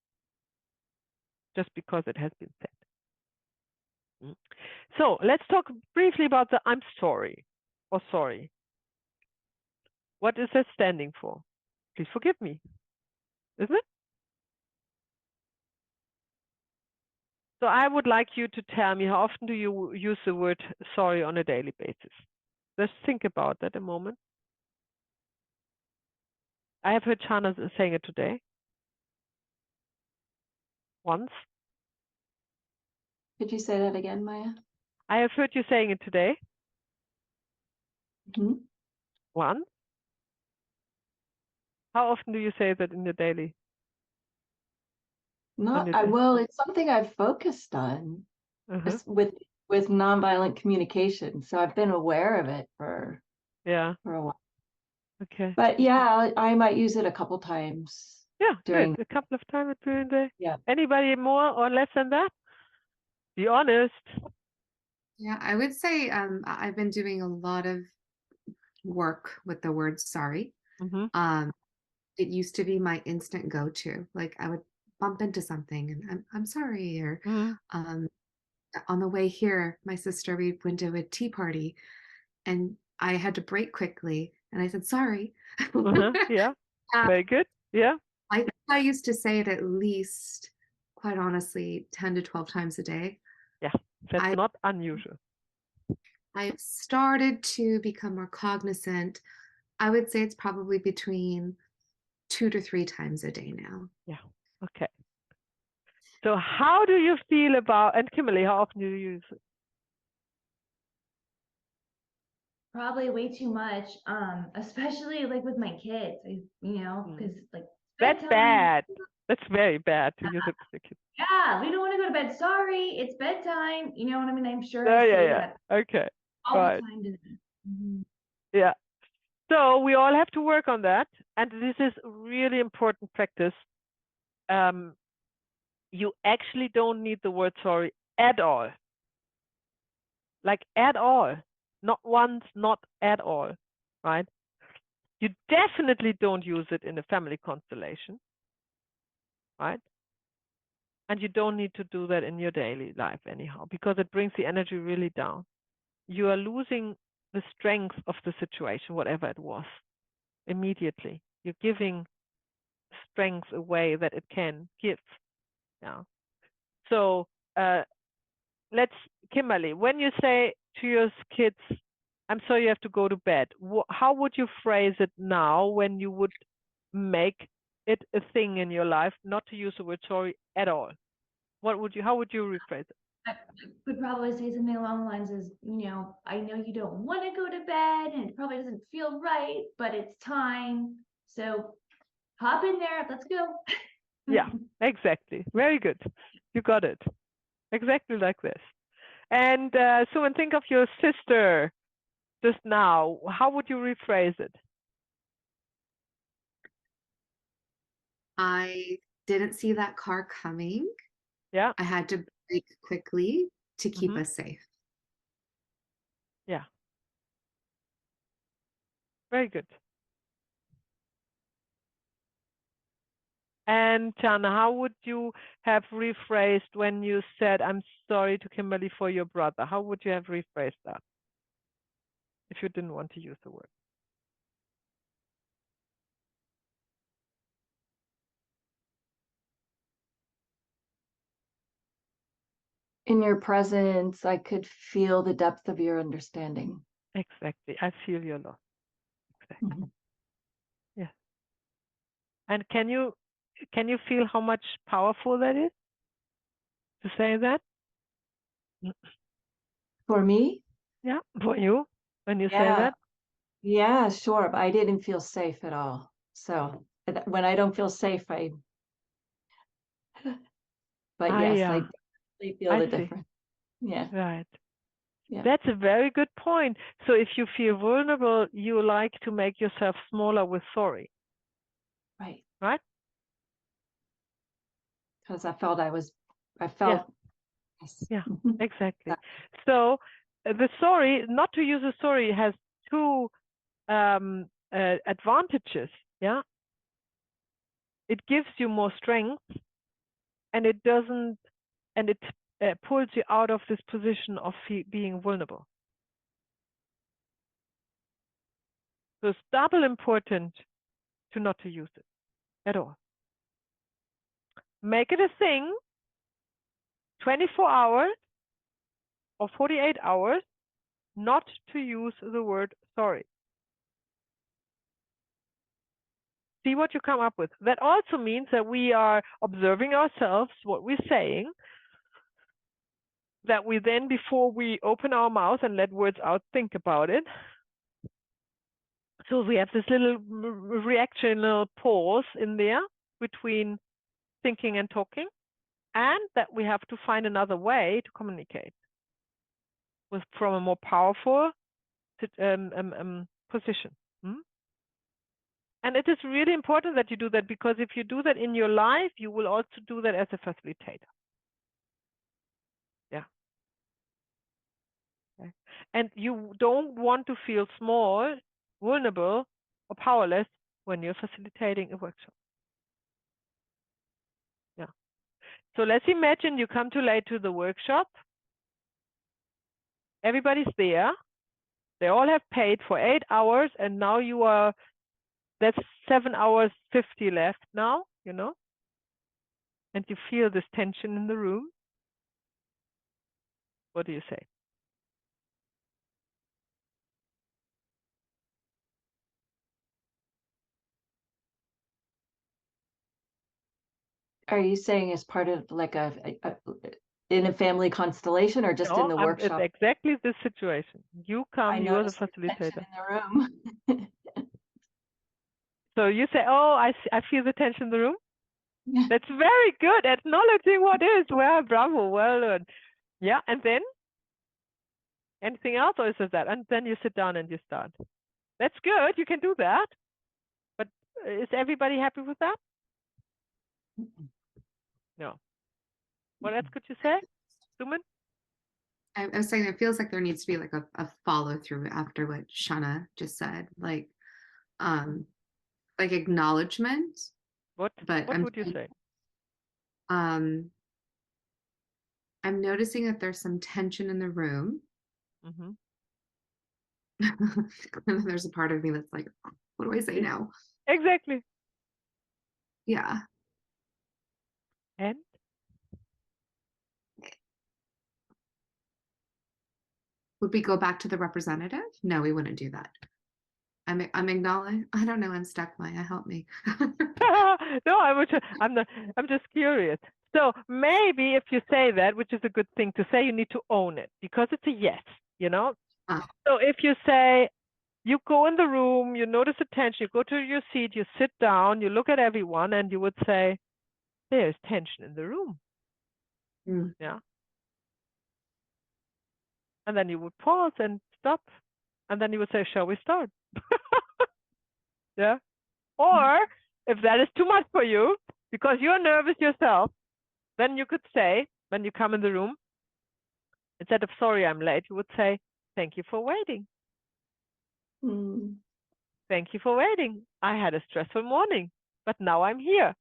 Just because it has been said. So let's talk briefly about the I'm sorry or sorry. What is that standing for? Please forgive me, isn't it? So I would like you to tell me, how often do you use the word sorry on a daily basis? Just think about that a moment. I have heard Chana saying it today. Once. Could you say that again, Maya? I have heard you saying it today. Hmm. Once. How often do you say that in your daily? Not, your day? well, it's something I've focused on Uh-huh. with nonviolent communication. So I've been aware of it for Yeah. a while. Okay. But yeah, I might use it a couple times Yeah, during. good. A couple of times during the day. Yeah. Anybody more or less than that? Be honest. Yeah, I would say I've been doing a lot of work with the word sorry. Mm-hmm. It used to be my instant go-to. Like I would bump into something and I'm sorry. Or Mm-hmm. On the way here, my sister, we went to a tea party and I had to break quickly and I said sorry. Uh-huh. Yeah. Uh, Very good. Yeah. I think I used to say it at least, quite honestly, 10 to 12 times a day. Yeah. That's I not unusual. I've started to become more cognizant. I would say it's probably between 2 to 3 times a day now. Yeah. Okay. So how do you feel about, and Kimberly, how often do you use it? Probably way too much, especially like with my kids, because like That's bedtime. bad. That's very bad to use it with the kids. Yeah, we don't want to go to bed. Sorry, it's bedtime. You know what I mean? I'm sure Oh, I say yeah. that Okay. all Right. the time to them. Mhm. Yeah. So we all have to work on that. And this is really important practice. You actually don't need the word sorry at all. Like at all. Not once, not at all. Right? You definitely don't use it in a family constellation. Right? And you don't need to do that in your daily life anyhow, because it brings the energy really down. You are losing the strength of the situation, whatever it was, immediately. You're giving strength away that it can give. Yeah. So Kimberly, when you say to your kids, I'm sorry you have to go to bed, how would you phrase it now when you would make it a thing in your life not to use the word sorry at all? How would you rephrase it? I would probably say something along the lines as, I know you don't want to go to bed and it probably doesn't feel right, but it's time. So hop in there. Let's go. Yeah, exactly. Very good. You got it. Exactly like this. And so when think of your sister just now, how would you rephrase it? I didn't see that car coming. Yeah. I had to brake quickly to keep Mhm. us safe. Yeah. Very good. And Jana, how would you have rephrased when you said, I'm sorry to Kimberly for your brother? How would you have rephrased that if you didn't want to use the word? In your presence, I could feel the depth of your understanding. Exactly. I feel your loss. Exactly. Mhm. Yeah. And can you feel how much powerful that is to say that? For me, Yeah, for you when you say yeah, that. yeah, sure. But I didn't feel safe at all. So when I don't feel safe, but yes, I Yeah, definitely feel I the see. difference. Yeah, Right. yeah, That's a very good point. So if you feel vulnerable, you like to make yourself smaller with sorry, right. right? Because I felt Yeah, yes. yeah, Mhm. exactly. So the sorry, not to use a sorry, has two advantages. Yeah, it gives you more strength, and it doesn't, and it pulls you out of this position of being vulnerable. So it's double important to not to use it at all. Make it a thing, 24 hours or 48 hours not to use the word sorry. See what you come up with. That also means that we are observing ourselves, what we're saying, that we then, before we open our mouth and let words out, think about it. So we have this little reactional pause in there between thinking and talking, and that we have to find another way to communicate from a more powerful position. And it is really important that you do that, because if you do that in your life, you will also do that as a facilitator. Yeah. Okay. And you don't want to feel small, vulnerable, or powerless when you're facilitating a workshop. Yeah. So let's imagine you come too late to the workshop. Everybody's there. They all have paid for 8 hours, and now you are, that's 7 hours 50 left now, you know, and you feel this tension in the room. What do you say? Are you saying as part of like in a family constellation, or just in the No, it's workshop? exactly this situation. You come, you are the noticed the tension facilitator. in the room. So you say, oh, I feel the tension in the room. That's very good. Acknowledging what is. Well, bravo, well done. Yeah, and then anything else, or is it that? And then you sit down and you start. That's good. You can do that. But is everybody happy with that? No. What else could you say, Suman? I was saying it feels like there needs to be like a follow through after what Shana just said, like acknowledgement. What But would you say? I'm noticing that there's some tension in the room. Mm-hmm. And then there's a part of me that's like, what do I say now? Exactly. Yeah. And Would we go back to the representative? No, we wouldn't do that. I'm acknowledging. I don't know. I'm stuck, Maya. Help me. no, I'm just curious. So maybe if you say that, which is a good thing to say, you need to own it, because it's a yes, you know? So if you say, you go in the room, you notice the tension, you go to your seat, you sit down, you look at everyone, and you would say, there's tension in the room. Yeah. And then you would pause and stop. And then you would say, shall we start? Yeah. Or if that is too much for you, because you're nervous yourself, then you could say, when you come in the room, instead of sorry, I'm late, you would say, thank you for waiting. Thank you for waiting. I had a stressful morning, but now I'm here.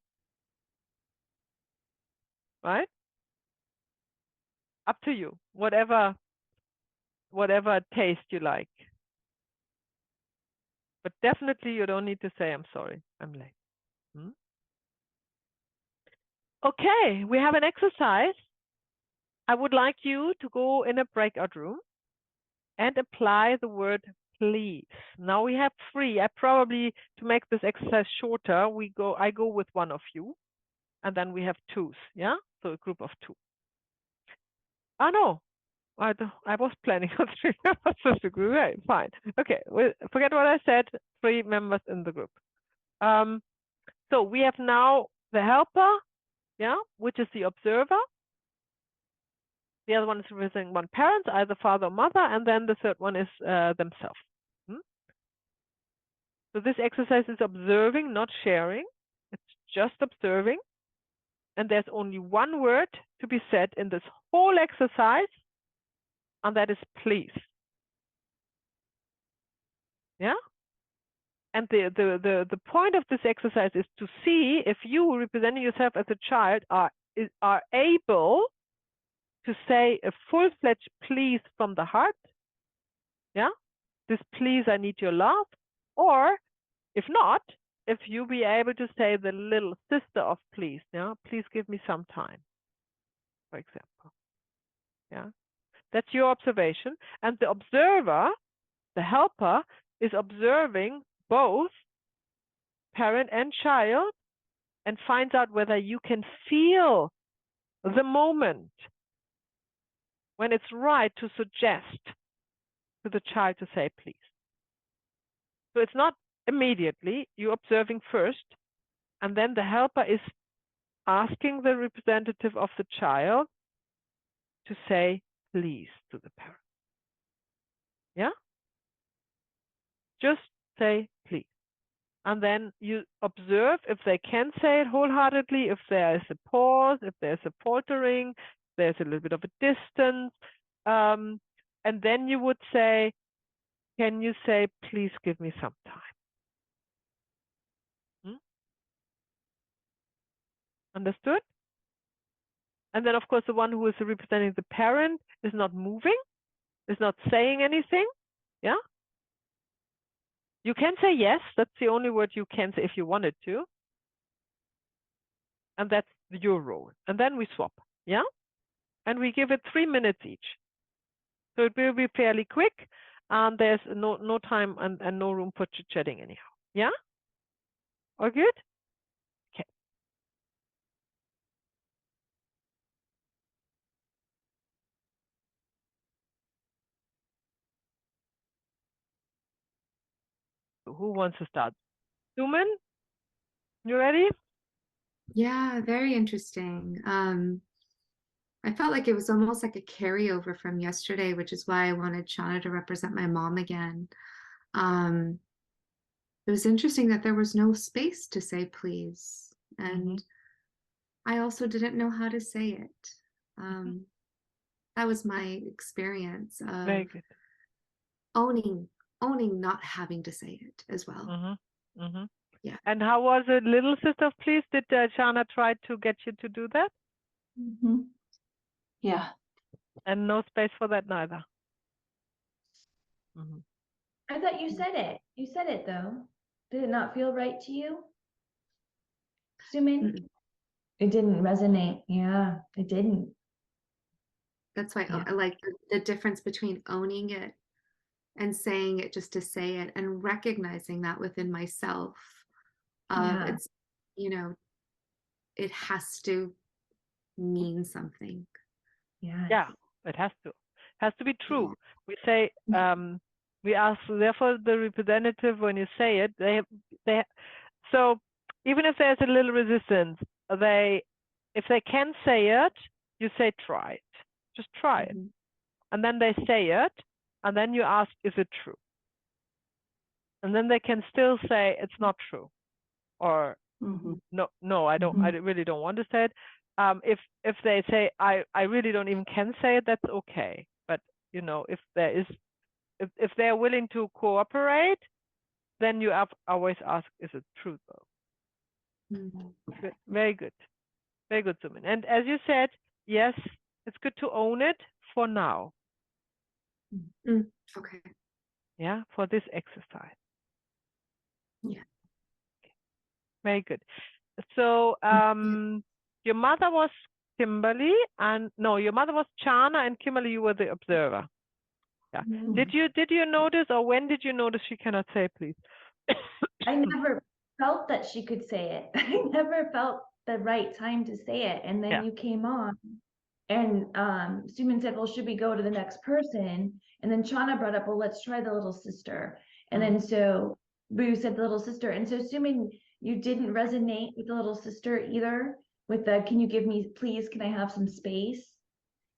Right? Up to you. Whatever taste you like. But definitely you don't need to say, I'm sorry, I'm late. Okay, we have an exercise. I would like you to go in a breakout room and apply the word please. Now we have 3. I probably, to make this exercise shorter, I go with one of you, and then we have 2s, yeah? So a group of 2. Oh no, I was planning on 3 members of the group. Right, fine. Okay, forget what I said. 3 members in the group. So we have now the helper, yeah, which is the observer. The other one is representing one parent, either father or mother, and then the third one is themselves. So this exercise is observing, not sharing. It's just observing. And there's only one word to be said in this whole exercise, and that is please. Yeah? And the point of this exercise is to see if you, representing yourself as a child, are able to say a full-fledged please from the heart. Yeah? This please, I need your love. Or if not, if you be able to say the little sister of please, yeah, please give me some time. for example. Yeah, that's your observation. And the observer, the helper, is observing both parent and child and finds out whether you can feel the moment when it's right to suggest to the child to say please. So it's not immediately, you're observing first, and then the helper is asking the representative of the child to say please to the parent. Yeah? Just say please. And then you observe if they can say it wholeheartedly, if there is a pause, if there's a faltering, there's a little bit of a distance. And then you would say, can you say, please give me some time? Understood? And then, of course, the one who is representing the parent is not moving, is not saying anything. Yeah? You can say yes. That's the only word you can say if you wanted to. And that's your role. And then we swap. Yeah? And we give it 3 minutes each. So it will be fairly quick. And there's no time and no room for chit-chatting anyhow. Yeah? All good? Okay. So who wants to start? Suman, you ready? Yeah, very interesting. I felt like it was almost like a carryover from yesterday, which is why I wanted Shauna to represent my mom again. It was interesting that there was no space to say please. And I also didn't know how to say it. That was my experience of Very good. owning not having to say it as well. Yeah. And how was it, little sister, please? Did Shana try to get you to do that? Yeah. And no space for that neither. I thought you said it. You said it though. Did it not feel right to you? Sumin? It didn't resonate. Yeah, it didn't. That's why Yeah. I like the difference between owning it and saying it just to say it, and recognizing that within myself. Yeah. It's, you know, it has to mean something. Yes. Yeah, it has to. Has to be true. We say, we ask, therefore, the representative, when you say it, so even if there's a little resistance, if they can say it, you say try it. Just try it. And then they say it, and then you ask, is it true? And then they can still say it's not true, or no, I don't. I really don't want to say it. If they say I really don't even can say it, that's okay. But you know, if they're willing to cooperate, then you always ask, is it true though? Good. Very good. Very good, Sumin. And as you said, yes, it's good to own it for now. Okay. Yeah, for this exercise. Yeah. Very good. So your mother was Kimberly, and no, your mother was Chana, and Kimberly, you were the observer. Yeah. Did you notice, or when did you notice she cannot say please? I never felt that she could say it. I never felt the right time to say it. And then you came on and Suman said, well, should we go to the next person? And then Chana brought up, well, let's try the little sister. And then so Boo said the little sister. And so Suman, you didn't resonate with the little sister either with the, can you give me, please, can I have some space?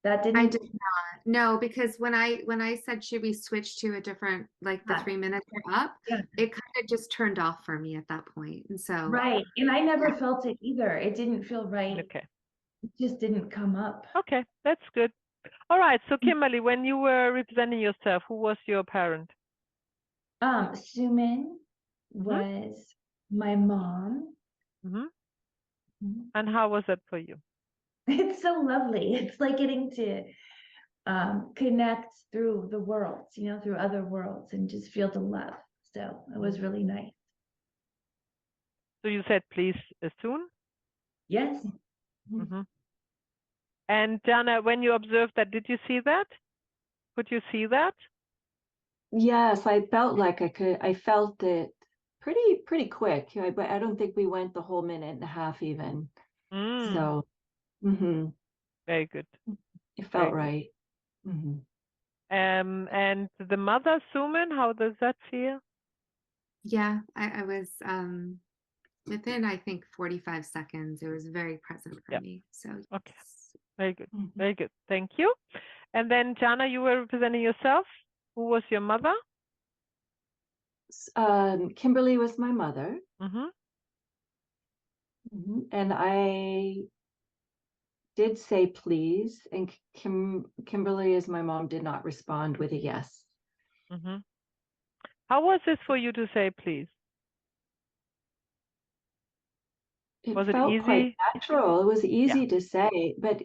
That didn't. I did not. No, because when I said should we switch to a different, like the 3 minutes are up, it kind of just turned off for me at that point. And so right. And I never felt it either. It didn't feel right. Okay. It just didn't come up. Okay, that's good. All right. So Kimberly, when you were representing yourself, who was your parent? Suman was my mom. And how was that for you? It's so lovely. It's like getting to connect through the worlds, you know, through other worlds and just feel the love. So it was really nice. So you said please soon? Yes. And Jana, when you observed that, did you see that? Could you see that? Yes, I felt like I felt it pretty quick. But I don't think we went the whole minute and a half even. So, Very good. it Very felt good. right. And the mother, Suman, how does that feel? Yeah, I was within, I think, 45 seconds. It was very present for me. So Okay. yes. Very good. Very good. Thank you. And then Jana, you were representing yourself. Who was your mother? Kimberly was my mother. Mm-hmm. And I did say please, and Kimberly, as my mom, did not respond with a yes. Mm-hmm. How was this for you to say please? It Was it felt quite easy? natural. It was easy to say, but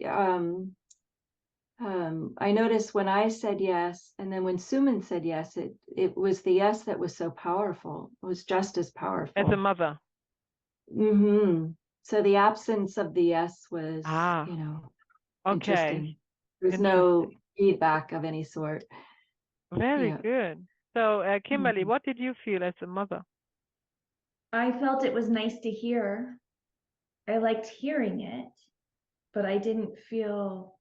I noticed when I said yes, and then when Suman said yes, it was the yes that was so powerful. It was just as powerful. As a mother. So the absence of the yes was, interesting. There's no feedback of any sort. Very good. So, Kimberly, what did you feel as a mother? I felt it was nice to hear. I liked hearing it, but I didn't feel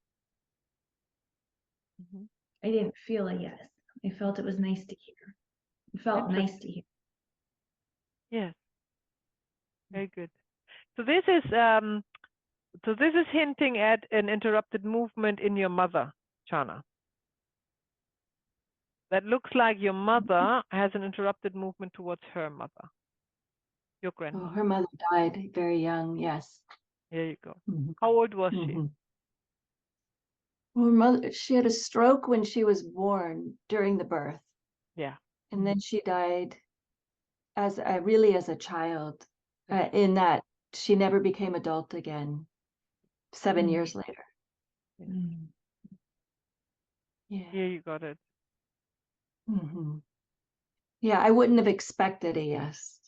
a yes. I felt it was nice to hear. It felt nice to hear. Yes. Very good. So this is hinting at an interrupted movement in your mother, Jana. That looks like your mother has an interrupted movement towards her mother, your grandmother. Oh, her mother died very young. Yes. There you go. How old was she? Well, her mother, she had a stroke when she was born during the birth. Yeah. And then she died as a child, in that she never became adult again 7 years later. Yeah. Here you got it. Yeah, I wouldn't have expected a yes.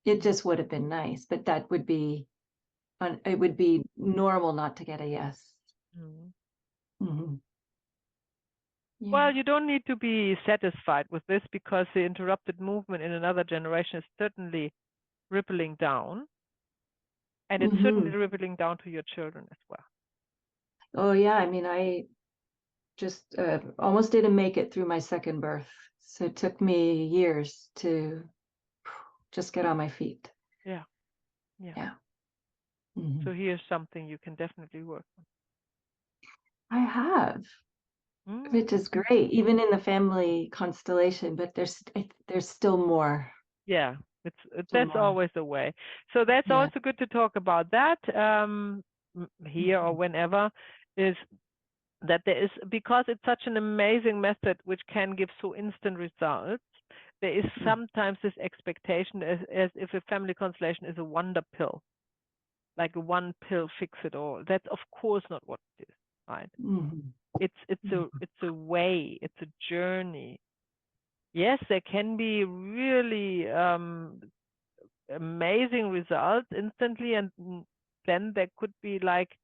It just would have been nice, but that would be, it would be normal not to get a yes. Yeah. Well, you don't need to be satisfied with this because the interrupted movement in another generation is certainly rippling down. And it's certainly rippling down to your children as well. Oh, yeah. I mean, I just almost didn't make it through my second birth. So it took me years to just get on my feet. Yeah. So here's something you can definitely work on. I have, which is great, even in the family constellation, but there's still more. Yeah, that's always the way. So that's also good to talk about that here or whenever, is that there is, because it's such an amazing method which can give so instant results, there is sometimes this expectation as if a family constellation is a wonder pill, like a one pill fix it all. That's of course not what it is, right? It's a way, it's a journey. Yes, there can be really amazing results instantly, and then there could be like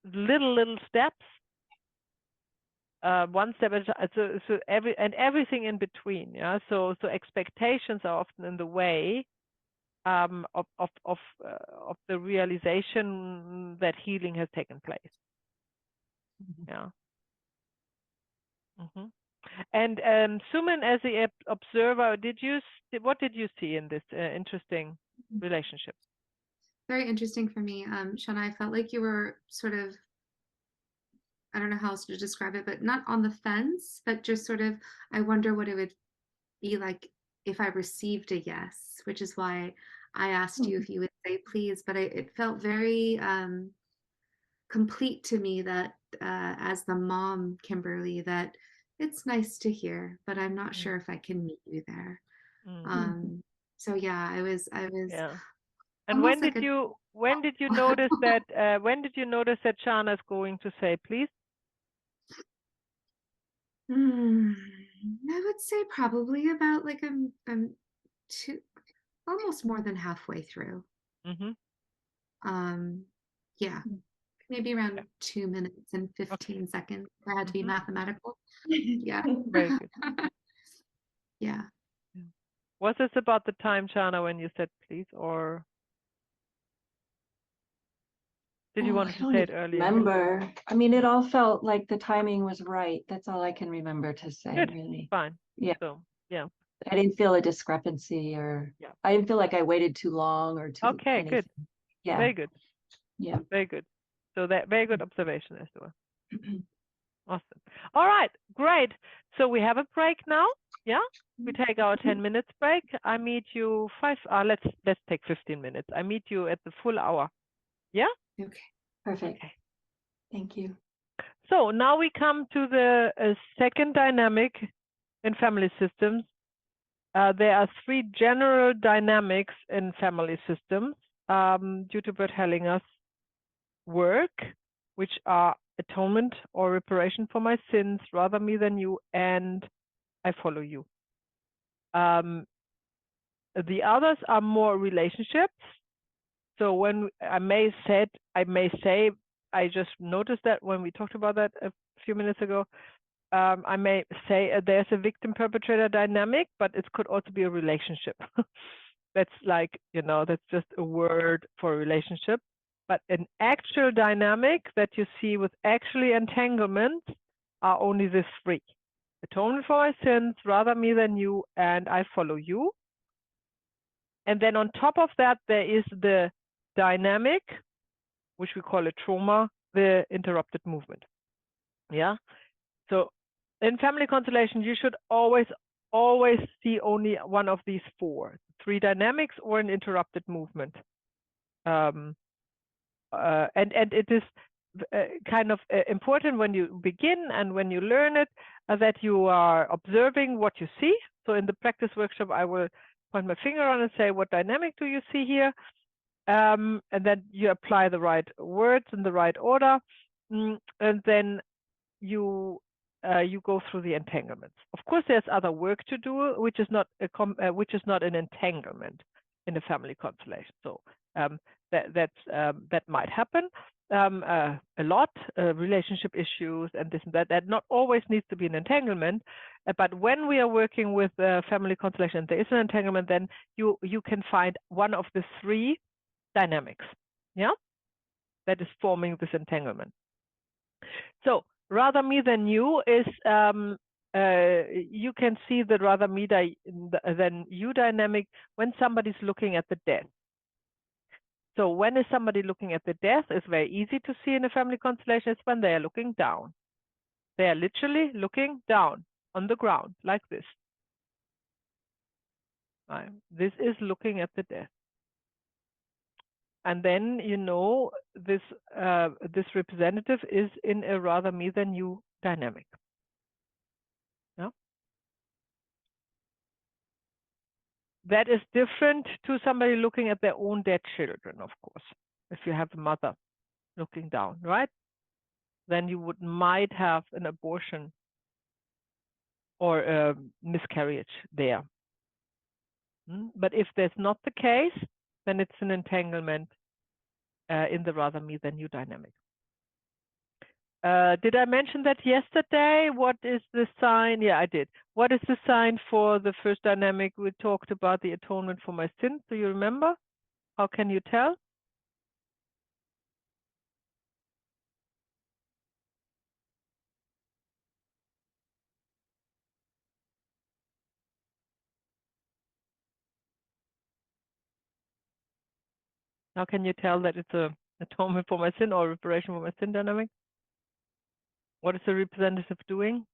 little steps, one step at a time, so everything in between. Yeah, so expectations are often in the way of the realization that healing has taken place. Yeah. And Suman, as the observer, what did you see in this interesting relationship? Very interesting for me. Shauna, I felt like you were sort of, I don't know how else to describe it, but not on the fence, but just sort of, I wonder what it would be like if I received a yes, which is why I asked you if you would say please, but it felt very complete to me that as the mom, Kimberly, that it's nice to hear, but I'm not sure if I can meet you there. So yeah, I was yeah. And when did you notice that Shana is going to say please? I would say probably about like almost more than halfway through. Yeah. Maybe around 2 minutes and 15 seconds. I had to be mathematical. Yeah. Very good. Yeah. Was this about the time, Shana, when you said please, or did you want I to don't say it even earlier? remember. I mean, it all felt like the timing was right. That's all I can remember to say, Good. really. Fine. Yeah. So, yeah. I didn't feel a discrepancy, or Yeah. I didn't feel like I waited too long or too Okay, anything. good. Yeah. Very good. Yeah. Very good. So that very good observation, Esther. Awesome. All right, great. So we have a break now. Yeah, we take our 10 minutes break. I meet you let's take 15 minutes. I meet you at the full hour. Yeah. Okay. Perfect. Okay. Thank you. So now we come to the second dynamic in family systems. There are three general dynamics in family systems due to Bert Hellinger's work, which are atonement or reparation for my sins, rather me than you, and I follow you. The others are more relationships. So when I may say, I just noticed that when we talked about that a few minutes ago, I may say there's a victim-perpetrator dynamic, but it could also be a relationship. That's like, that's just a word for a relationship. But an actual dynamic that you see with actually entanglement are only the three. Atonement for my sins, rather me than you, and I follow you. And then on top of that, there is the dynamic, which we call a trauma, the interrupted movement. Yeah. So in family constellation, you should always see only one of these four: three dynamics or an interrupted movement. And it is kind of important when you begin and when you learn it that you are observing what you see. So in the practice workshop, I will point my finger on and say, what dynamic do you see here? And then you apply the right words in the right order, and then you go through the entanglements. Of course, there's other work to do, which is not an entanglement in a family constellation. So that might happen a lot, relationship issues and this and that. That not always needs to be an entanglement, but when we are working with family constellation, there is an entanglement. Then you can find one of the three dynamics, yeah, that is forming this entanglement. So rather me than you is you can see the rather me than you dynamic when somebody's looking at the death. So when is somebody looking at the death? It's very easy to see in a family constellation. It's when they are looking down. They are literally looking down on the ground like this. Right. This is looking at the death. And then this representative is in a rather me than you dynamic. Yeah. That is different to somebody looking at their own dead children, of course. If you have a mother looking down, right? Then you might have an abortion or a miscarriage there. But if that's not the case, then it's an entanglement in the rather me than you dynamic. Did I mention that yesterday? What is the sign? Yeah, I did. What is the sign for the first dynamic? We talked about the atonement for my sins. Do you remember? How can you tell? How can you tell that it's a atonement for my sin or reparation for my sin dynamic? What is the representative doing?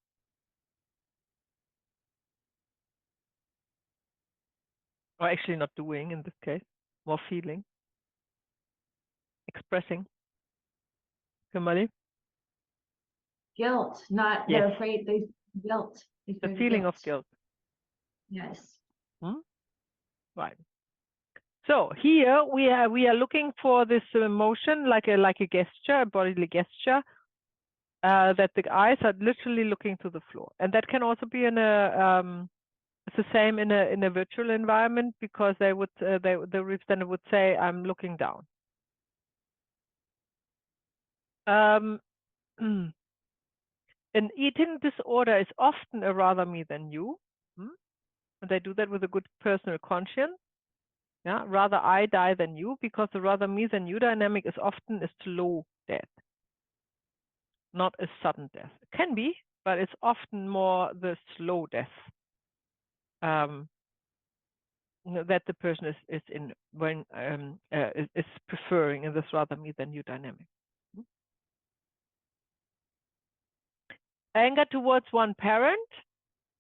Or actually not doing in this case, more feeling, expressing. Kimberly? Guilt, not, Yes. they're afraid, they guilt. The feeling of guilt. Yes. Right. So here we are looking for this motion like a gesture, a bodily gesture, that the eyes are literally looking to the floor, and that can also be in a it's the same in a virtual environment, because they would the representative would say, I'm looking down. An eating disorder is often a rather me than you. And they do that with a good personal conscience. Yeah, rather I die than you, because the rather me than you dynamic is often a slow death, not a sudden death. It can be, but it's often more the slow death that the person is in when is preferring in this rather me than you dynamic. Anger towards one parent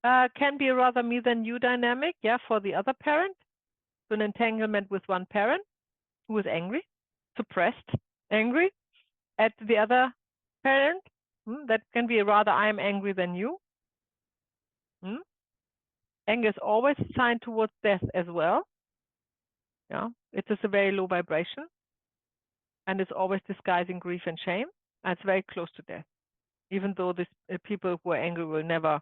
can be a rather me than you dynamic, yeah, for the other parent. So an entanglement with one parent who is angry, suppressed, angry at the other parent. That can be a rather I am angry than you. Anger is always assigned towards death as well. Yeah, it is a very low vibration, and it's always disguising grief and shame. And it's very close to death, even though this people who are angry will never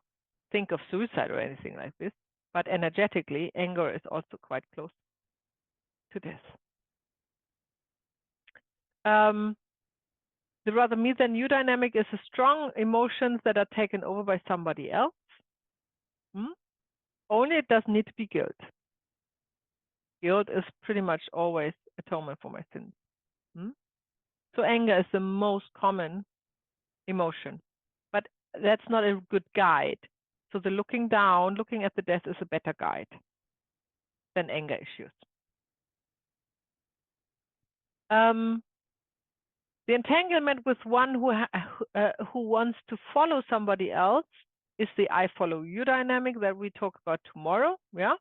think of suicide or anything like this. But energetically, anger is also quite close to death. The rather me than you dynamic is a strong emotions that are taken over by somebody else. Only it doesn't need to be guilt. Guilt is pretty much always atonement for my sins. So anger is the most common emotion, but that's not a good guide. So the looking down, looking at the death is a better guide than anger issues. The entanglement with one who wants to follow somebody else is the I follow you dynamic that we talk about tomorrow. Yeah.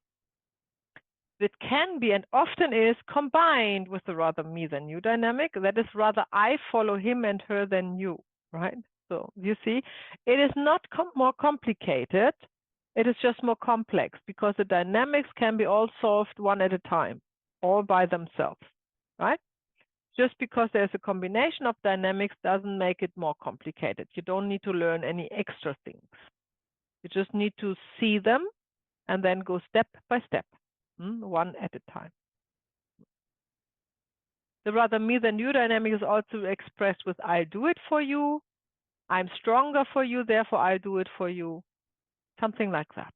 It can be and often is combined with the rather me than you dynamic. That is rather I follow him and her than you, right? So you see, it is not more complicated. It is just more complex because the dynamics can be all solved one at a time, all by themselves, right? Just because there's a combination of dynamics doesn't make it more complicated. You don't need to learn any extra things. You just need to see them and then go step by step, one at a time. The rather me than you dynamic is also expressed with I'll do it for you, I'm stronger for you, therefore I'll do it for you, something like that.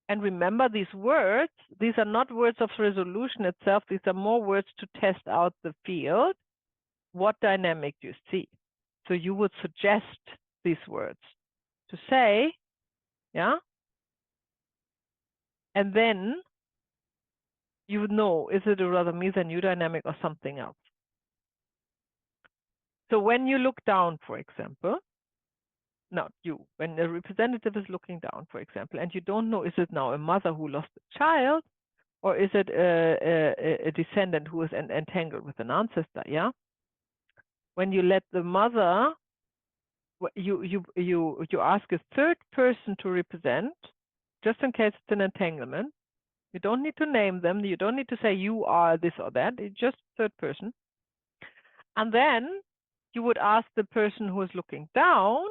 And remember, these words, these are not words of resolution itself, these are more words to test out the field. What dynamic do you see? So you would suggest these words to say, yeah, and then you would know, is it a rather me than you dynamic or something else? So when you look down, for example, not you, when a representative is looking down, for example, and you don't know, is it now a mother who lost a child, or is it a descendant who is entangled with an ancestor, yeah? When you let the mother, you ask a third person to represent, just in case it's an entanglement. You don't need to name them. You don't need to say you are this or that. It's just third person. And then you would ask the person who is looking down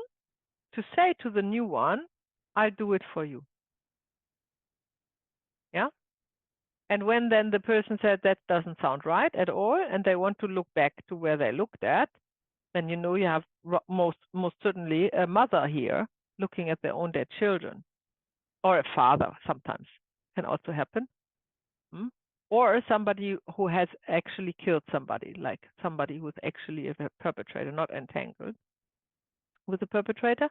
to say to the new one, I'll do it for you. Yeah. And when then the person said that doesn't sound right at all, and they want to look back to where they looked at, then you know you have most certainly a mother here looking at their own dead children, or a father sometimes can also happen, or somebody who has actually killed somebody, like somebody who's actually a perpetrator, not entangled with the perpetrator.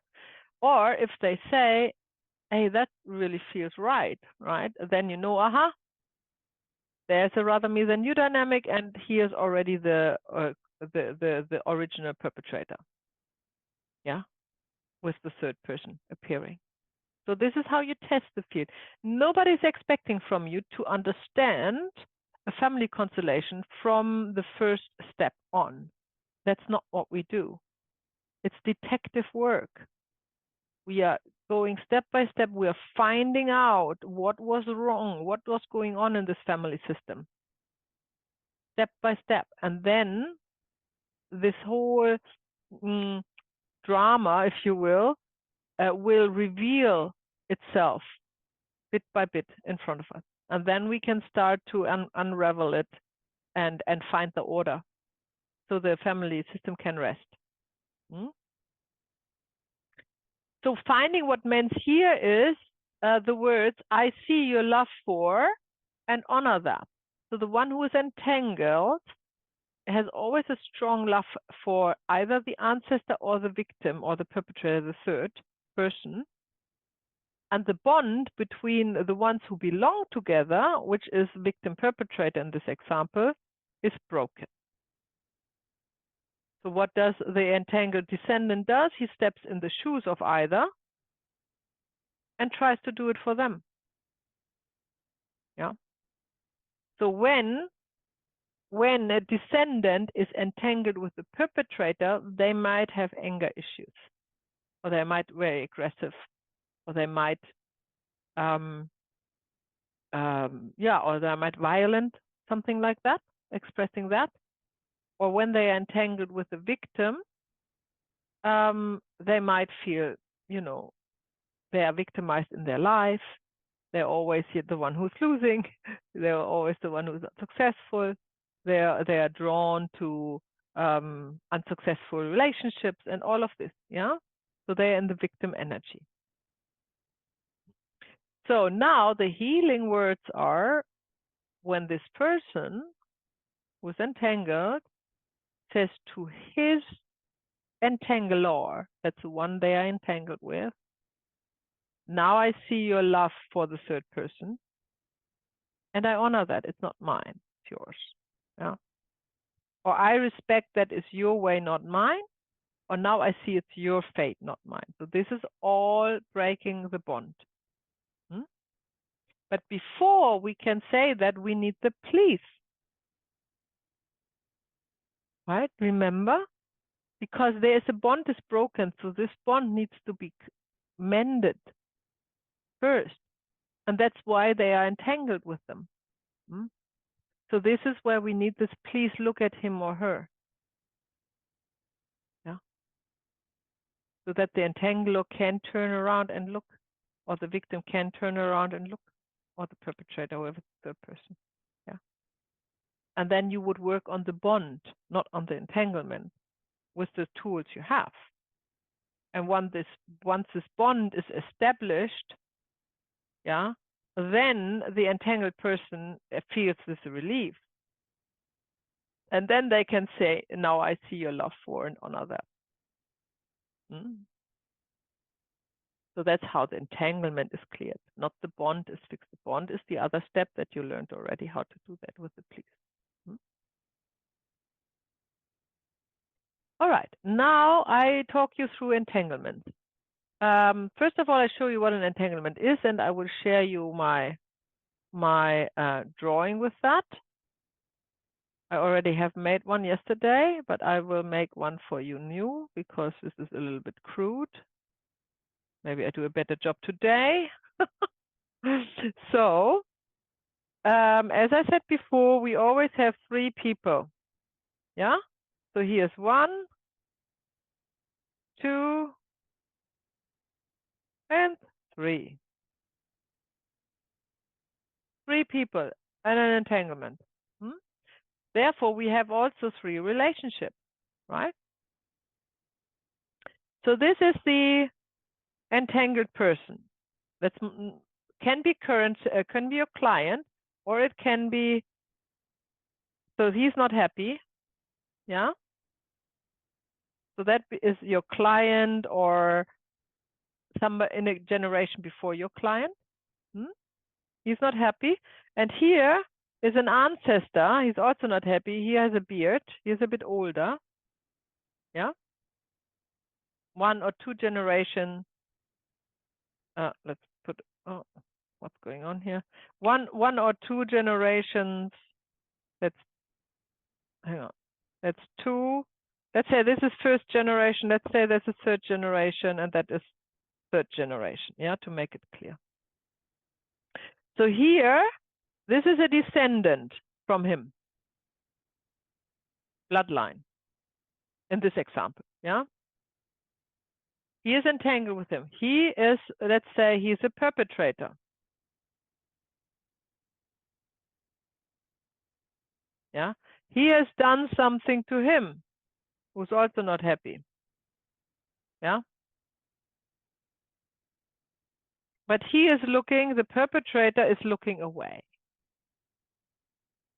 Or if they say, hey, that really feels right, then you know, aha, there's a rather me than you dynamic, and here's already the original perpetrator, yeah, with the third person appearing. So this is how you test the field. Nobody's expecting from you to understand a family constellation from the first step on. That's not what we do. It's detective work. We are going step by step. We are finding out what was wrong, what was going on in this family system, step by step. And then this whole drama, if you will reveal itself bit by bit in front of us. And then we can start to unravel it and find the order so the family system can rest. So finding what meant here is the words, I see your love for, and honor that. So the one who is entangled has always a strong love for either the ancestor or the victim or the perpetrator, the third person. And the bond between the ones who belong together, which is victim perpetrator in this example, is broken. So what does the entangled descendant does? He steps in the shoes of either and tries to do it for them. Yeah. So when a descendant is entangled with the perpetrator, they might have anger issues, or they might be very aggressive, or they might, or they might violent, something like that, expressing that. Or when they are entangled with the victim, they might feel, they are victimized in their life. They're always the one who's losing. They're always the one who's not successful. They are drawn to unsuccessful relationships and all of this. Yeah. So they're in the victim energy. So now the healing words are when this person who's entangled says to his entangler, that's the one they are entangled with, now I see your love for the third person, and I honor that. It's not mine, it's yours. Yeah. Or I respect that it's your way, not mine. Or now I see it's your fate, not mine. So this is all breaking the bond. But before we can say that, we need the please. Right? Remember? Because there is a bond is broken, so this bond needs to be mended first. And that's why they are entangled with them. So this is where we need this, please look at him or her. Yeah. So that the entangler can turn around and look, or the victim can turn around and look, or the perpetrator, whoever the third person. Yeah. And then you would work on the bond, not on the entanglement, with the tools you have. And once this bond is established, yeah, then the entangled person feels this relief. And then they can say, now I see your love for and honor that. So that's how the entanglement is cleared, not the bond is fixed. The bond is the other step that you learned already, how to do that with the please. All right, now I talk you through entanglement. First of all, I show you what an entanglement is, and I will share you my drawing with that. I already have made one yesterday, but I will make one for you new because this is a little bit crude. Maybe I do a better job today. So, as I said before, we always have three people. Yeah? So here's 1, 2, and 3. 3 people and an entanglement. Therefore, we have also 3 relationships, right? So this is the entangled person. That can be can be your client, or it can be, so he's not happy. Yeah. So that is your client or somebody in a generation before your client. He's not happy. And here is an ancestor. He's also not happy. He has a beard. He's a bit older. Yeah. 1 or 2 generations. Let's put, oh, what's going on here? One or 2 generations. Hang on. That's 2. Let's say this is first generation. Let's say there's a third generation, and that is third generation. Yeah, to make it clear. So here, this is a descendant from him. Bloodline. In this example. Yeah. He is entangled with him. He is, let's say, he's a perpetrator. Yeah. He has done something to him, who's also not happy. Yeah. But he is looking, the perpetrator is looking away.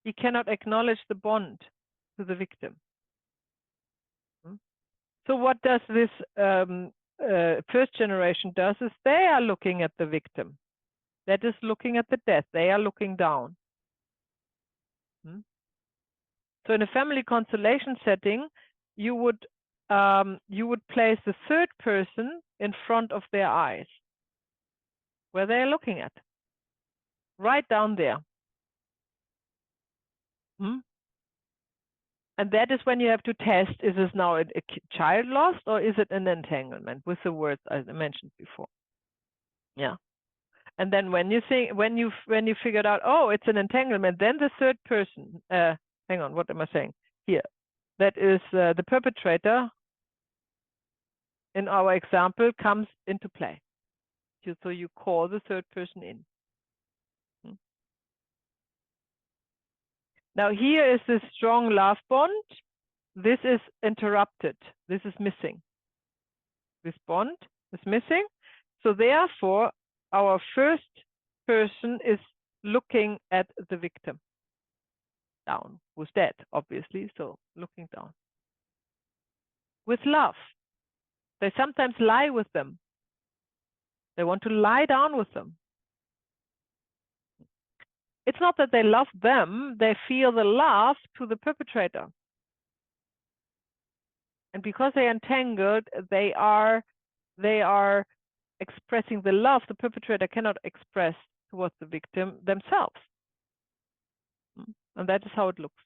He cannot acknowledge the bond to the victim. So what does this first generation does is they are looking at the victim. That is looking at the death. They are looking down. So in a family constellation setting, you would place the third person in front of their eyes, where they are looking at, right down there. And that is when you have to test: is this now a child lost, or is it an entanglement? With the words I mentioned before. Yeah. And then when you figured out, oh, it's an entanglement, then the third person, hang on, what am I saying here? That is the perpetrator in our example comes into play. So you call the third person in. Now here is this strong love bond. This is interrupted. This is missing. This bond is missing. So therefore, our first person is looking at the victim down, who's dead, obviously, so looking down. With love. They sometimes lie with them. They want to lie down with them. It's not that they love them, they feel the love to the perpetrator. And because they are entangled, they are expressing the love the perpetrator cannot express towards the victim themselves. And that is how it looks.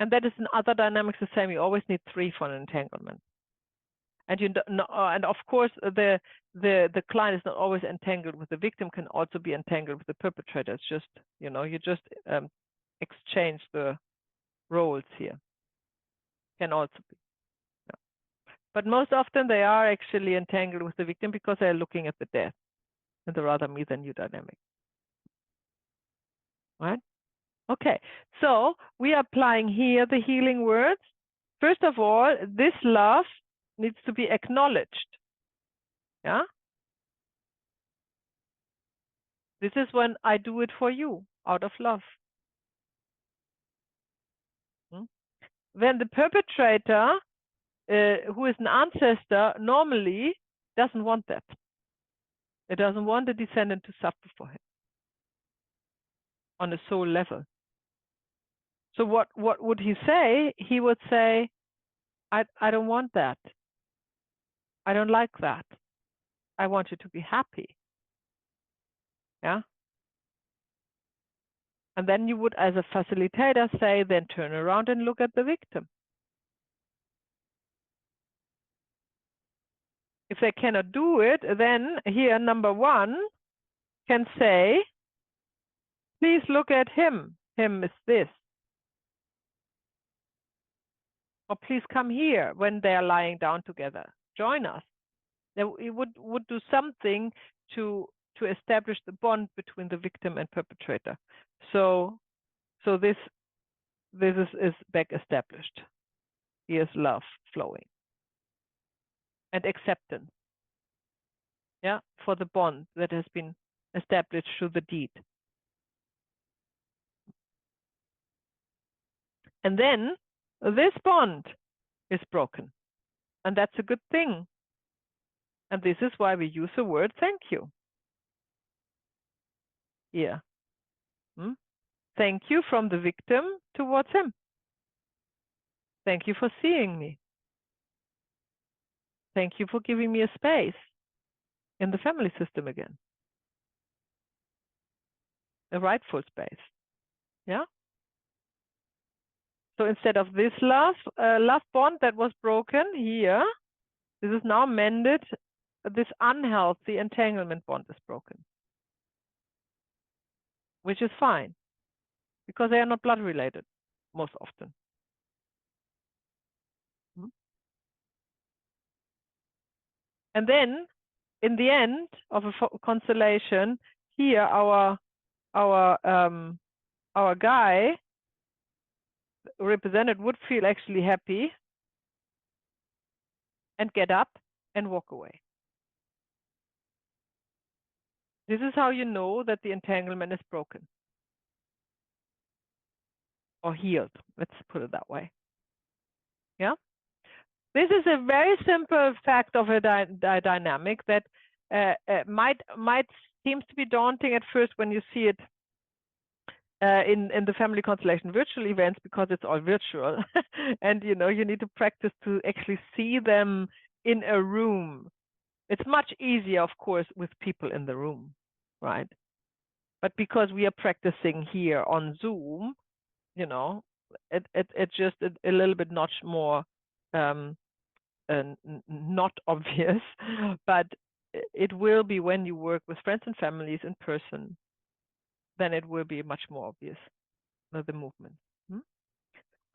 And that is in other dynamics the same. You always need 3 for an entanglement. And and of course, the client is not always entangled with the victim, can also be entangled with the perpetrator. It's just, you just exchange the roles here. Can also be. Yeah. But most often they are actually entangled with the victim because they're looking at the death and the rather me than you dynamic. Right? Okay, so we are applying here the healing words. First of all, this love needs to be acknowledged. Yeah? This is when I do it for you, out of love. When the perpetrator, who is an ancestor, normally doesn't want that. It doesn't want the descendant to suffer for him on a soul level. So what would he say? He would say, I don't want that. I don't like that. I want you to be happy. Yeah. And then you would, as a facilitator, say, then turn around and look at the victim. If they cannot do it, then here, number 1 can say, please look at him. Him is this. Or please come here when they are lying down together. Join us. We would do something to establish the bond between the victim and perpetrator. So this is back established. Here's love flowing. And acceptance. Yeah, for the bond that has been established through the deed. And then this bond is broken. And that's a good thing. And this is why we use the word thank you. Yeah. Thank you from the victim towards him. Thank you for seeing me. Thank you for giving me a space in the family system again. A rightful space. Yeah. So instead of this love bond that was broken here, this is now mended. This unhealthy entanglement bond is broken, which is fine because they are not blood related most often. And then in the end of a constellation, here our guy represented would feel actually happy and get up and walk away. This is how you know that the entanglement is broken or healed. Let's put it that way. Yeah. This is a very simple fact of a dynamic that might seems to be daunting at first when you see it in the family constellation virtual events, because it's all virtual, and you need to practice to actually see them in a room. It's much easier, of course, with people in the room, right? But because we are practicing here on Zoom, it's just a little bit much more not obvious, but it will be when you work with friends and families in person, then it will be much more obvious, the movement.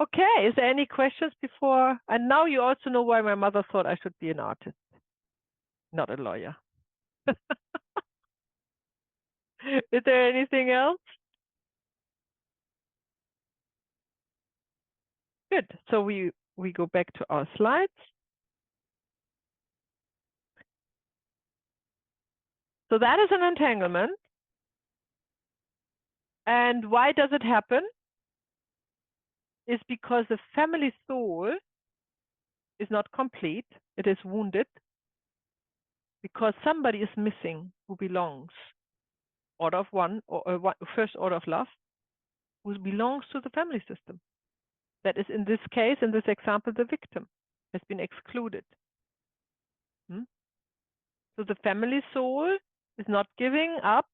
Okay, is there any questions before? And now you also know why my mother thought I should be an artist, not a lawyer. Is there anything else? Good. So we go back to our slides. So that is an entanglement. And why does it happen? Is because the family soul is not complete. It is wounded because somebody is missing who belongs. Order of one, or first order of love, who belongs to the family system. That is, in this case, in this example, the victim has been excluded. So the family soul is not giving up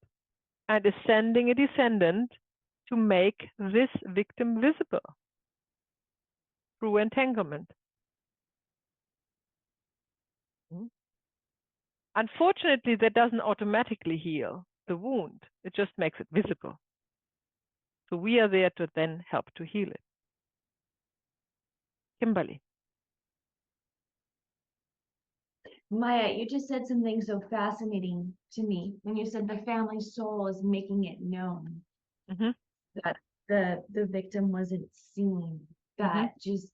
and is sending a descendant to make this victim visible through entanglement. Unfortunately, that doesn't automatically heal the wound. It just makes it visible. So we are there to then help to heal it. Kimberly. Maya, you just said something so fascinating to me when you said the family soul is making it known that the victim wasn't seen. That just,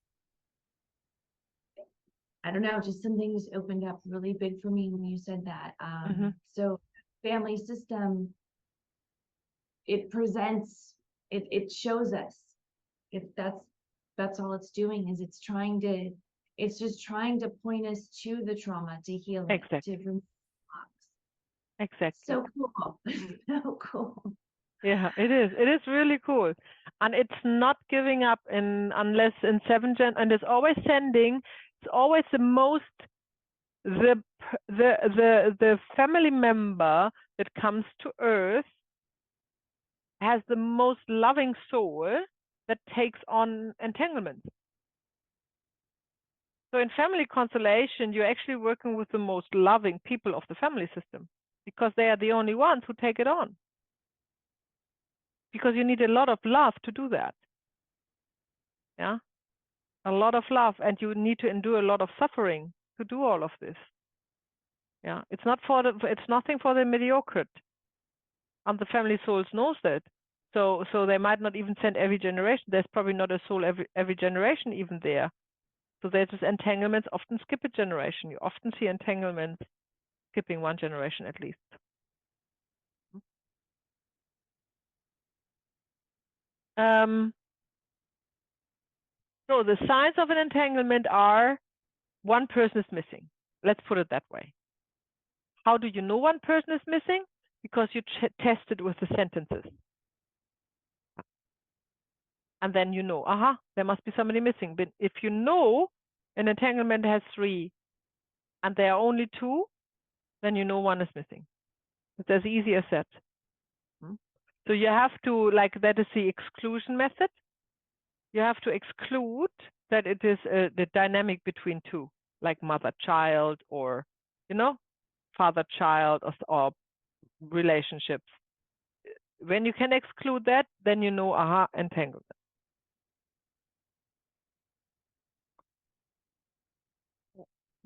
I don't know, just some things opened up really big for me when you said that. So family system, it presents, it shows us, if that's all it's doing, is it's just trying to point us to the trauma, to heal it, Exactly. to remove blocks. Exactly. So cool. So cool. Yeah, it is. It is really cool. And it's not giving up unless in 7th gen, and it's always sending, it's always the most, the family member that comes to Earth has the most loving soul that takes on entanglement. So in family constellation, you're actually working with the most loving people of the family system because they are the only ones who take it on. Because you need a lot of love to do that. Yeah, a lot of love, and you need to endure a lot of suffering to do all of this. Yeah, it's nothing for the mediocre, and the family souls knows that. So they might not even send every generation. There's probably not a soul every generation even there. So there's this entanglements often skip a generation. You often see entanglements skipping one generation at least. So the signs of an entanglement are one person is missing. Let's put it that way. How do you know one person is missing? Because you tested with the sentences. And then you know, there must be somebody missing. But if you know an entanglement has 3 and there are only 2, then you know one is missing. It's as easy as that. So you have to, that is the exclusion method. You have to exclude that it is the dynamic between 2, like mother-child or, father-child or relationships. When you can exclude that, then you know, entanglement.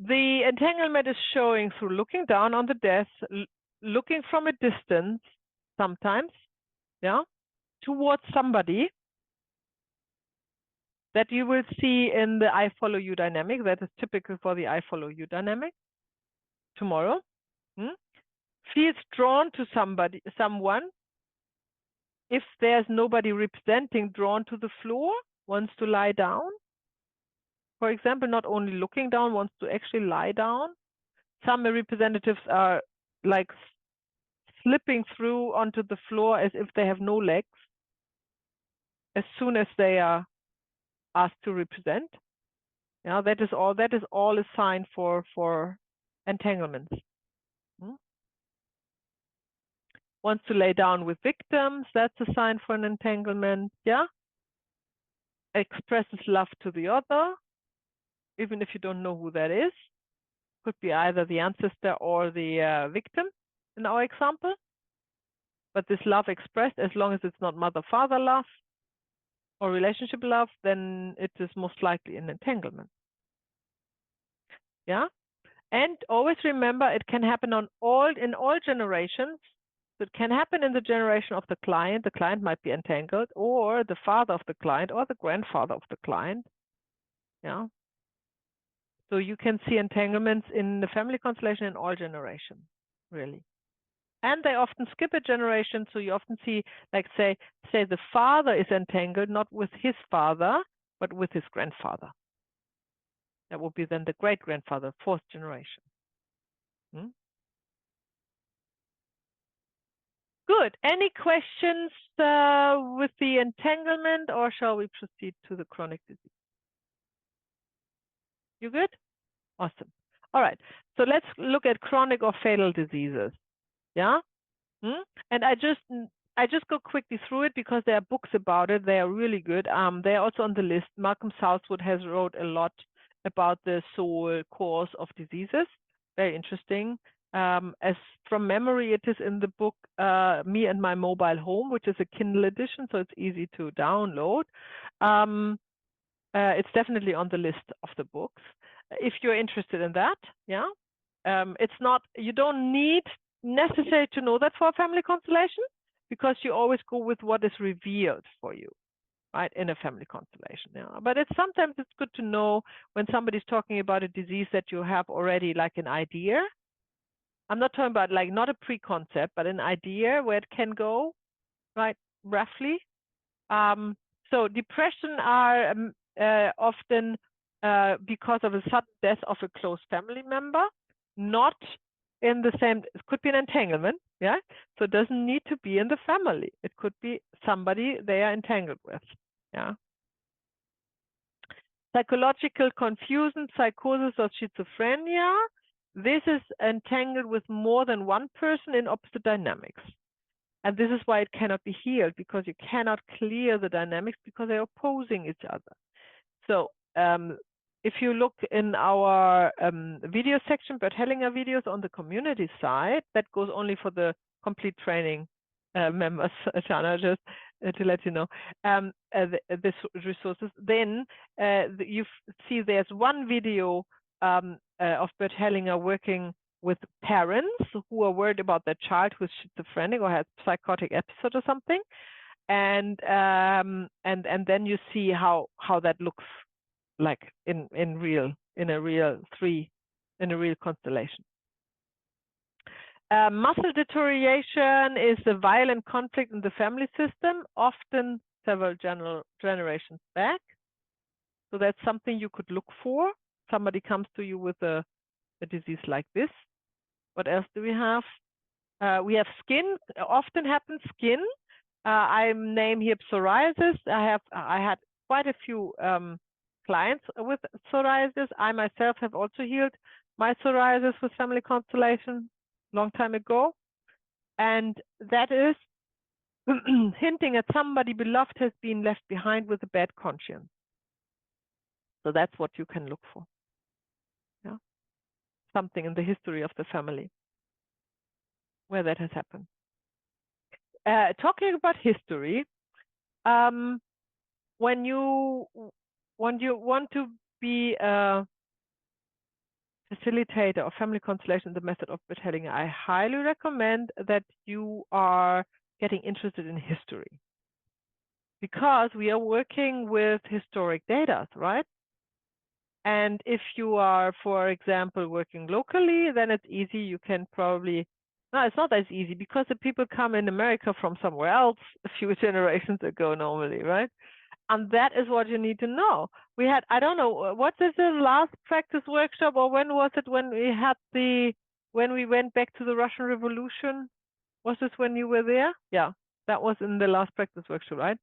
The entanglement is showing through looking down on the death, looking from a distance, sometimes, towards somebody, that you will see in the I follow you dynamic. That is typical for the I follow you dynamic. Tomorrow. Feels drawn to someone. If there's nobody representing, drawn to the floor, wants to lie down. For example, not only looking down, wants to actually lie down. Some representatives are like slipping through onto the floor as if they have no legs as soon as they are asked to represent. Yeah, that is all a sign for entanglements. Wants to lay down with victims, that's a sign for an entanglement. Yeah. Expresses love to the other, even if you don't know who that is. Could be either the ancestor or the victim in our example. But this love expressed, as long as it's not mother-father love or relationship love, then it is most likely an entanglement. Yeah. And always remember, it can happen in all generations. So it can happen in the generation of the client. The client might be entangled, or the father of the client, or the grandfather of the client. Yeah. So you can see entanglements in the family constellation in all generations, really. And they often skip a generation. So you often see, like, say the father is entangled, not with his father, but with his grandfather. That would be then the great-grandfather, 4th generation. Good. Any questions with the entanglement, or shall we proceed to the chronic disease? You good? Awesome. All right. So let's look at chronic or fatal diseases. Yeah. And I just go quickly through it because there are books about it. They are really good. They are also on the list. Malcolm Southwood has wrote a lot about the sole cause of diseases. Very interesting. As from memory, it is in the book Me and My Mobile Home, which is a Kindle edition, so it's easy to download. It's definitely on the list of the books if you're interested in that. Yeah. It's not, you don't need necessary to know that for a family constellation, because you always go with what is revealed for you, right, in a family constellation. Yeah. But sometimes it's good to know when somebody's talking about a disease that you have already like an idea. I'm not talking about like not a pre-concept, but an idea where it can go, right, roughly. So depression are often because of a sudden death of a close family member, not in the same, it could be an entanglement, yeah? So it doesn't need to be in the family. It could be somebody they are entangled with, yeah? Psychological confusion, psychosis, or schizophrenia. This is entangled with more than one person in opposite dynamics. And this is why it cannot be healed, because you cannot clear the dynamics because they're opposing each other. So if you look in our video section, Bert Hellinger videos on the community side, that goes only for the complete training members, Shana, just to let you know, this resources. Then you see there's one video of Bert Hellinger working with parents who are worried about their child who's schizophrenic or has psychotic episode or something, and then you see how that looks like in a real constellation. Muscle deterioration is a violent conflict in the family system, often several generations back. So that's something you could look for. Somebody comes to you with a disease like this. What else do we have? We have skin. Often happens skin. I name here psoriasis. I had quite a few clients with psoriasis. I myself have also healed my psoriasis with family constellation long time ago, and that is hinting at somebody beloved has been left behind with a bad conscience. So that's what you can look for. Yeah, something in the history of the family where that has happened. Talking about history, when you want to be a facilitator of family constellation, the method of Bert Hellinger, I highly recommend that you are getting interested in history. because we are working with historic data, right? And if you are, for example, working locally, then it's easy. You can probably, no, it's not as easy because the people come in America from somewhere else a few generations ago normally, right? And that is what you need to know. We had, I don't know, what is the last practice workshop, or when was it when we had when we went back to the Russian Revolution? Was this when you were there? Yeah, that was in the last practice workshop, right?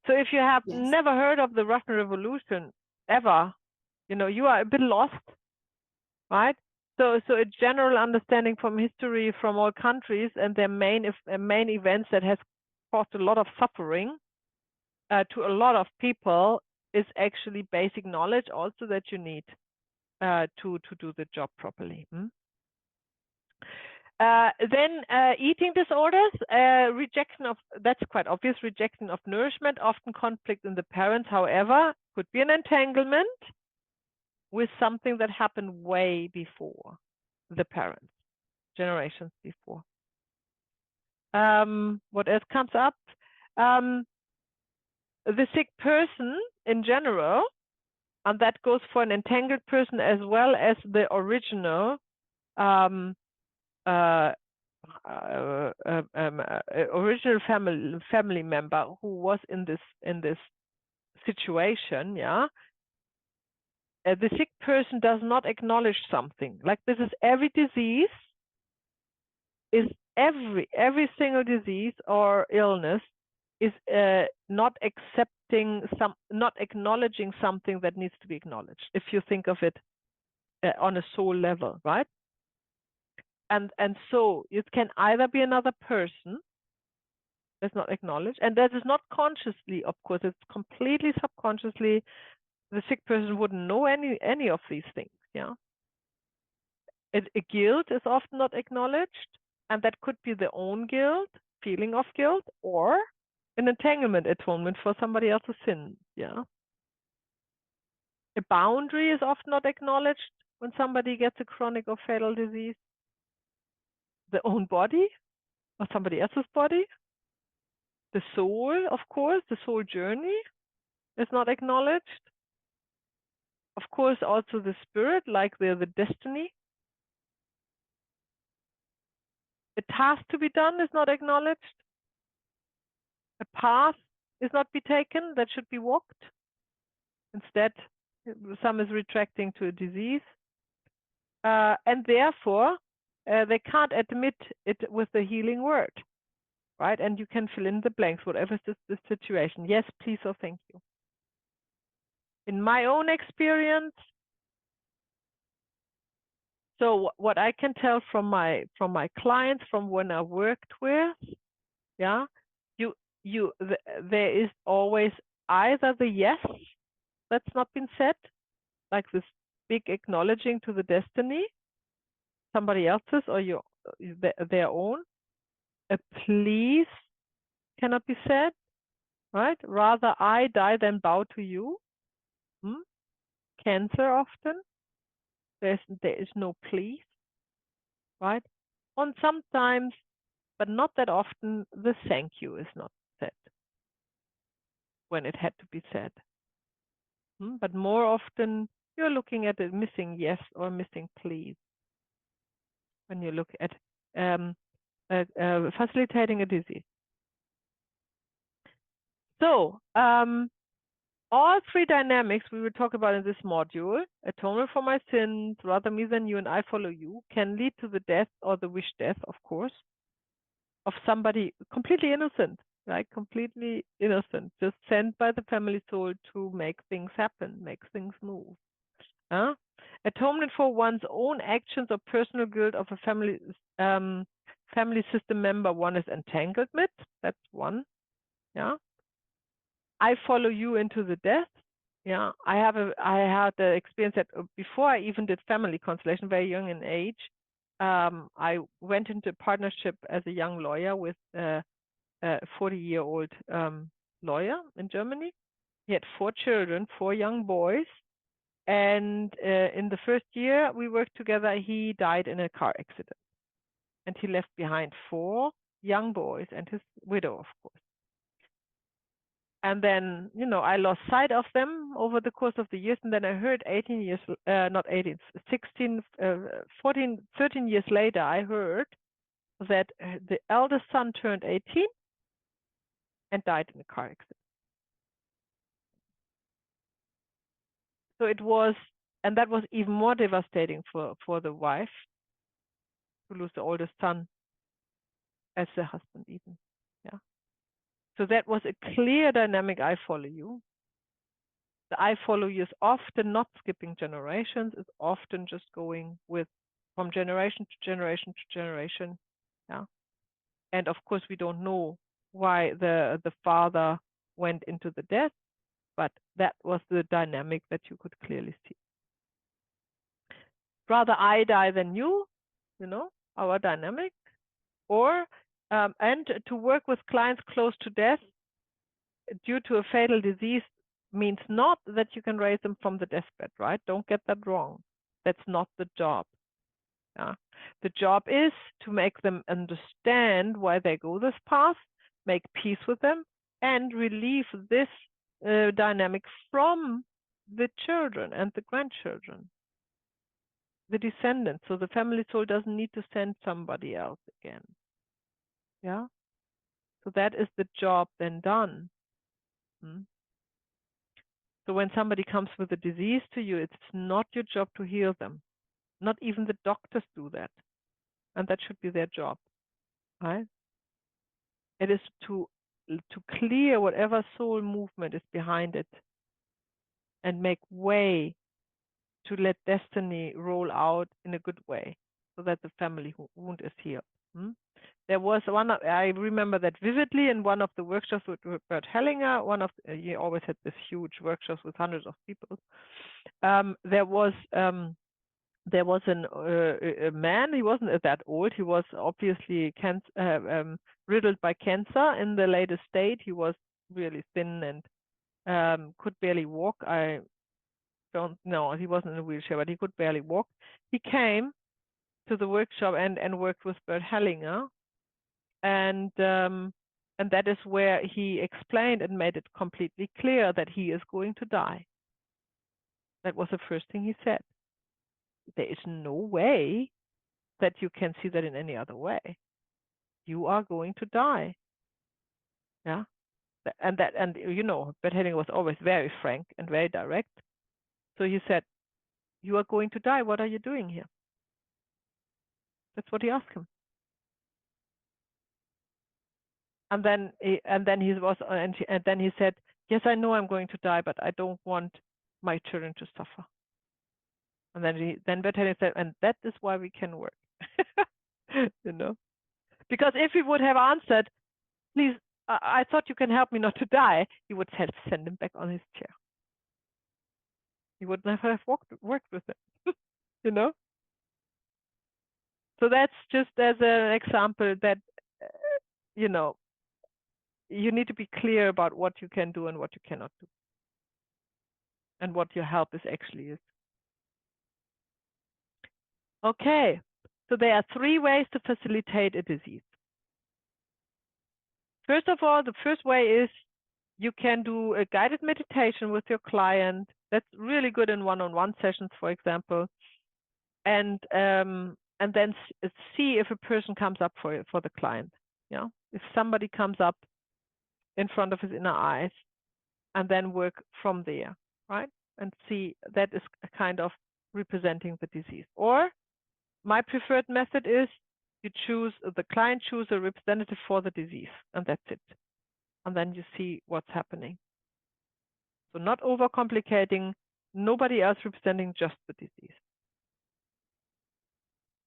So if you have Yes. never heard of the Russian Revolution ever, you are a bit lost, right? So a general understanding from history from all countries and their main events that has caused a lot of suffering to a lot of people is actually basic knowledge also that you need to do the job properly. Then eating disorders, rejection of, that's quite obvious, rejection of nourishment, often conflict in the parents, however, could be an entanglement with something that happened way before the parents, generations before. What else comes up? The sick person in general, and that goes for an entangled person as well as the original original family member who was in this situation. Yeah, the sick person does not acknowledge something like this. Is every disease is every single disease or illness is not acknowledging something that needs to be acknowledged, if you think of it on a soul level, right? And so it can either be another person that's not acknowledged, and that is not consciously, of course, it's completely subconsciously. The sick person wouldn't know any of these things. Yeah, a guilt is often not acknowledged, and that could be their own guilt, feeling of guilt, or an entanglement atonement for somebody else's sin. Yeah, a boundary is often not acknowledged when somebody gets a chronic or fatal disease. Their own body or somebody else's body. The soul, of course, the soul journey is not acknowledged. Of course, also the spirit, like the destiny. A task to be done is not acknowledged. A path is not be taken that should be walked. Instead, some is retracting to a disease. And therefore, they can't admit it with the healing word, right? And you can fill in the blanks, whatever is the situation. Yes, please, or thank you. In my own experience, so what I can tell from my clients, from when I worked with, yeah, there is always either the yes that's not been said, like this big acknowledging to the destiny, somebody else's or their own. A please cannot be said, right? Rather I die than bow to you. Cancer often. There is no please, right? And sometimes, but not that often, the thank you is not said when it had to be said. But more often, you're looking at a missing yes or missing please when you look at facilitating a disease. So all three dynamics we will talk about in this module, atonement for my sins, rather me than you and I follow you, can lead to the death or the wish death, of course, of somebody completely innocent, right? Completely innocent, just sent by the family soul to make things happen, make things move. Atonement for one's own actions or personal guilt of a family system member one is entanglement. That's one. Yeah. I follow you into the death. Yeah. I had the experience that before I even did family constellation, very young in age, I went into partnership as a young lawyer with a 40-year-old lawyer in Germany. He had 4 children, 4 young boys. And in the first year we worked together, he died in a car accident. And he left behind 4 young boys and his widow, of course. And then, you know, I lost sight of them over the course of the years. And then I heard 18 years, not 18, 16, 14, 13 years later, I heard that the eldest son turned 18 and died in a car accident. So it was, and that was even more devastating for the wife to lose the oldest son as the husband even. Yeah. So that was a clear dynamic. I follow you. The I follow you is often not skipping generations. It's often just going with from generation to generation to generation. Yeah. And of course, we don't know why the father went into the death, but that was the dynamic that you could clearly see. Rather I die than you know, our dynamic, or and to work with clients close to death due to a fatal disease means not that you can raise them from the deathbed, right? Don't get that wrong. That's not the job. Yeah. The job is to make them understand why they go this path, make peace with them, and relieve this dynamic from the children and the grandchildren, the descendants. So the family soul doesn't need to send somebody else again. Yeah. So that is the job then done. So when somebody comes with a disease to you, it's not your job to heal them. Not even the doctors do that. And that should be their job, right? It is to clear whatever soul movement is behind it and make way to let destiny roll out in a good way so that the family wound is healed. There was one, I remember that vividly in one of the workshops with Bert Hellinger. He always had this huge workshops with hundreds of people. There was a man. He wasn't that old. He was obviously riddled by cancer in the latest state. He was really thin and could barely walk. I don't know. He wasn't in a wheelchair, but he could barely walk. He came to the workshop and worked with Bert Hellinger. And that is where he explained and made it completely clear that he is going to die. That was the first thing he said. There is no way that you can see that in any other way. You are going to die. Yeah. And you know, Bert Hellinger was always very frank and very direct. So he said, you are going to die. What are you doing here? That's what he asked him. And then he said, yes, I know I'm going to die, but I don't want my children to suffer. And then Bert Hellinger said, and that is why we can work. You know, because if he would have answered, please, I thought you can help me not to die, he would send him back on his chair. He would never have worked with him. You know. So that's just as an example that you know, you need to be clear about what you can do and what you cannot do, and what your help actually is. Okay, so there are 3 ways to facilitate a disease. First of all, the first way is you can do a guided meditation with your client. That's really good in one-on-one sessions, for example, and then see if a person comes up for the client. Yeah, if somebody comes up in front of his inner eyes, and then work from there, right? And see that is kind of representing the disease. Or my preferred method is the client choose a representative for the disease, and that's it. And then you see what's happening. So not overcomplicating, nobody else representing, just the disease.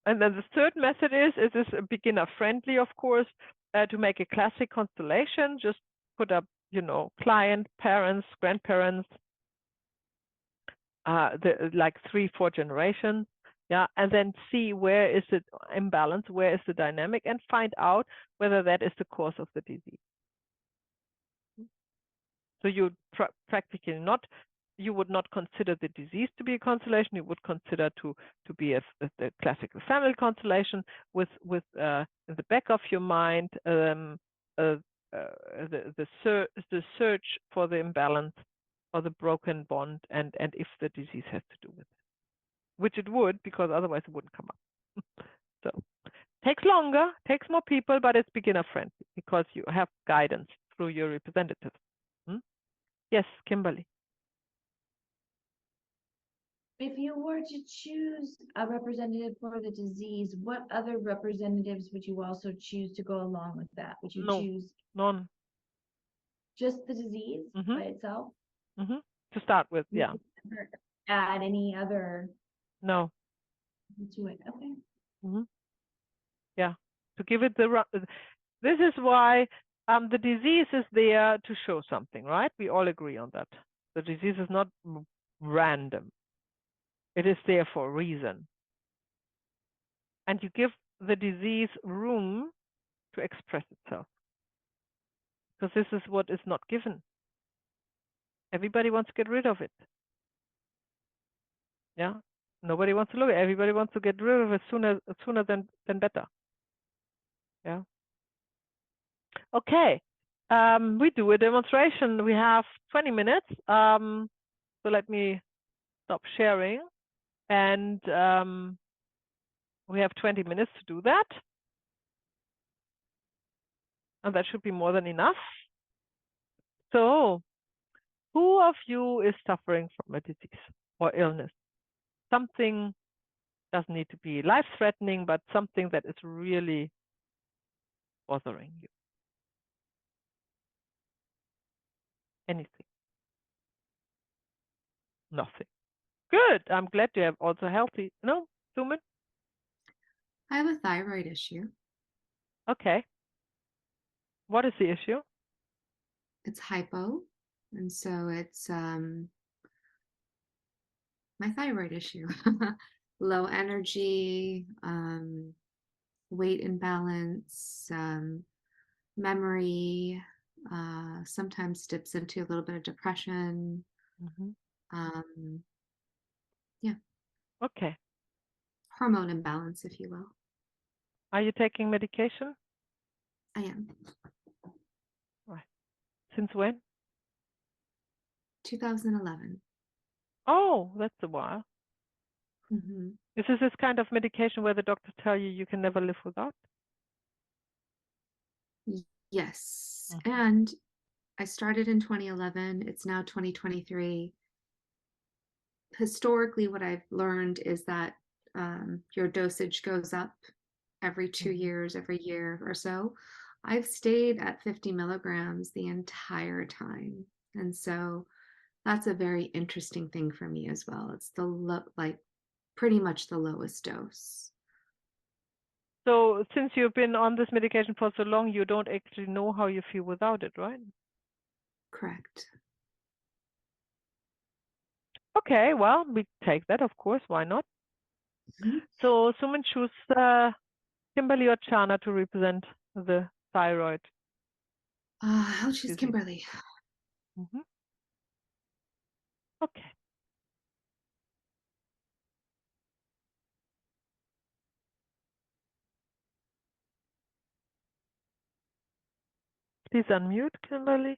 And then the third method is beginner friendly, of course, to make a classic constellation. Just put up, you know, client, parents, grandparents, like 3-4 generations. Yeah, and then see where is the imbalance, where is the dynamic, and find out whether that is the cause of the disease. So you practically you would not consider the disease to be a constellation. You would consider to be a classical family constellation with in the back of your mind a the search for the imbalance or the broken bond, and if the disease has to do with it, which it would, because otherwise it wouldn't come up. So takes longer, takes more people, but it's beginner friendly because you have guidance through your representative. Yes, Kimberly. If you were to choose a representative for the disease, what other representatives would you also choose to go along with that? Would you choose none. Just the disease by itself? To start with, You yeah. would never add any other No. to it. Okay. Yeah. To give it the this is why the disease is there to show something, right? We all agree on that. The disease is not random. It is there for a reason. And you give the disease room to express itself. Because this is what is not given. Everybody wants to get rid of it. Yeah. Nobody wants to look at it. Everybody wants to get rid of it sooner than better. Yeah. Okay. We do a demonstration. We have 20 minutes. So let me stop sharing. And we have 20 minutes to do that. And that should be more than enough. So, who of you is suffering from a disease or illness? Something doesn't need to be life-threatening, but something that is really bothering you. Anything? Nothing. Good. I'm glad you have also healthy. No, Suman? I have a thyroid issue. Okay. What is the issue? It's hypo, and so it's my thyroid issue. Low energy, weight imbalance, memory, sometimes dips into a little bit of depression. Yeah. Okay. Hormone imbalance, if you will. Are you taking medication? I am. Right. Since when? 2011. Oh, that's a while. Is this kind of medication where the doctors tell you can never live without? Yes. And I started in 2011. It's now 2023. Historically, what I've learned is that your dosage goes up every 2 years, every year or so. I've stayed at 50 milligrams the entire time. And so that's a very interesting thing for me as well. It's like pretty much the lowest dose. So since you've been on this medication for so long, you don't actually know how you feel without it, right? Correct. Okay, well, we take that, of course. Why not? So Suman choose Kimberly or Chana to represent the thyroid. I'll choose Kimberly. Okay. Please unmute, Kimberly.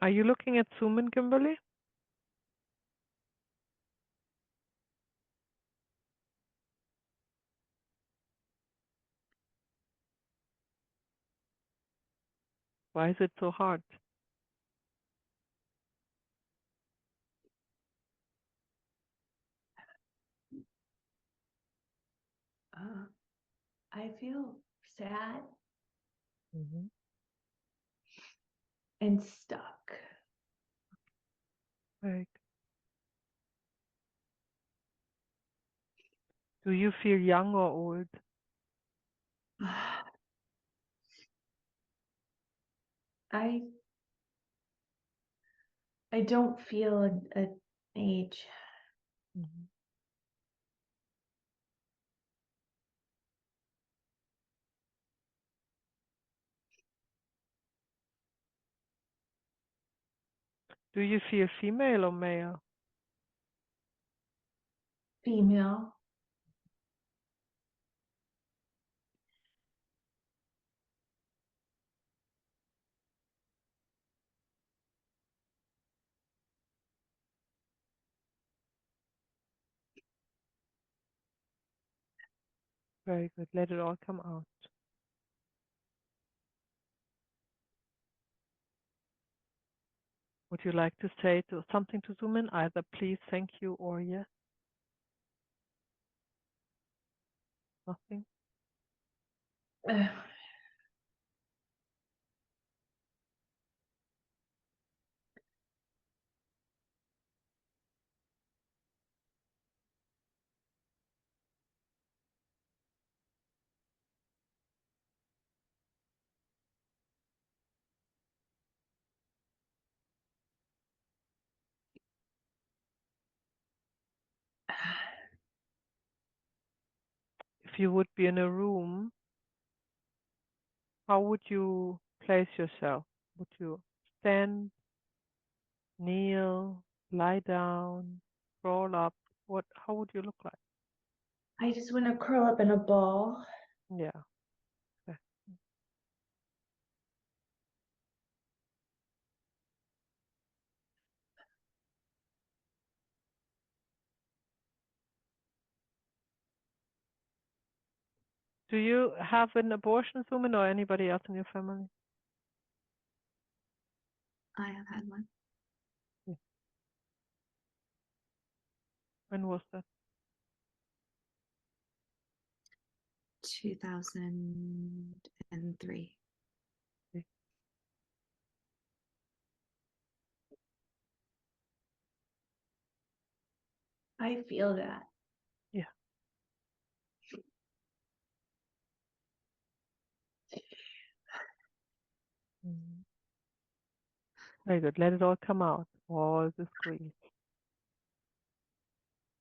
Are you looking at Suman, Kimberly? Why is it so hard? I feel sad Mm-hmm. and stuck. Right. Do you feel young or old? I I don't feel an age. Mm-hmm. Do you feel female or male? Female. Very good. Let it all come out. Would you like to say something to Suman? Either please, thank you, or yes? Nothing? If you would be in a room, how would you place yourself? Would you stand, kneel, lie down, crawl up? How would you look like? I just want to curl up in a ball. Yeah. Okay. Do you have an abortion, Suman, or anybody else in your family? I have had one. Yeah. When was that? 2003. Okay. I feel that. Yeah. Mhm. Very good. Let it all come out. All this grief,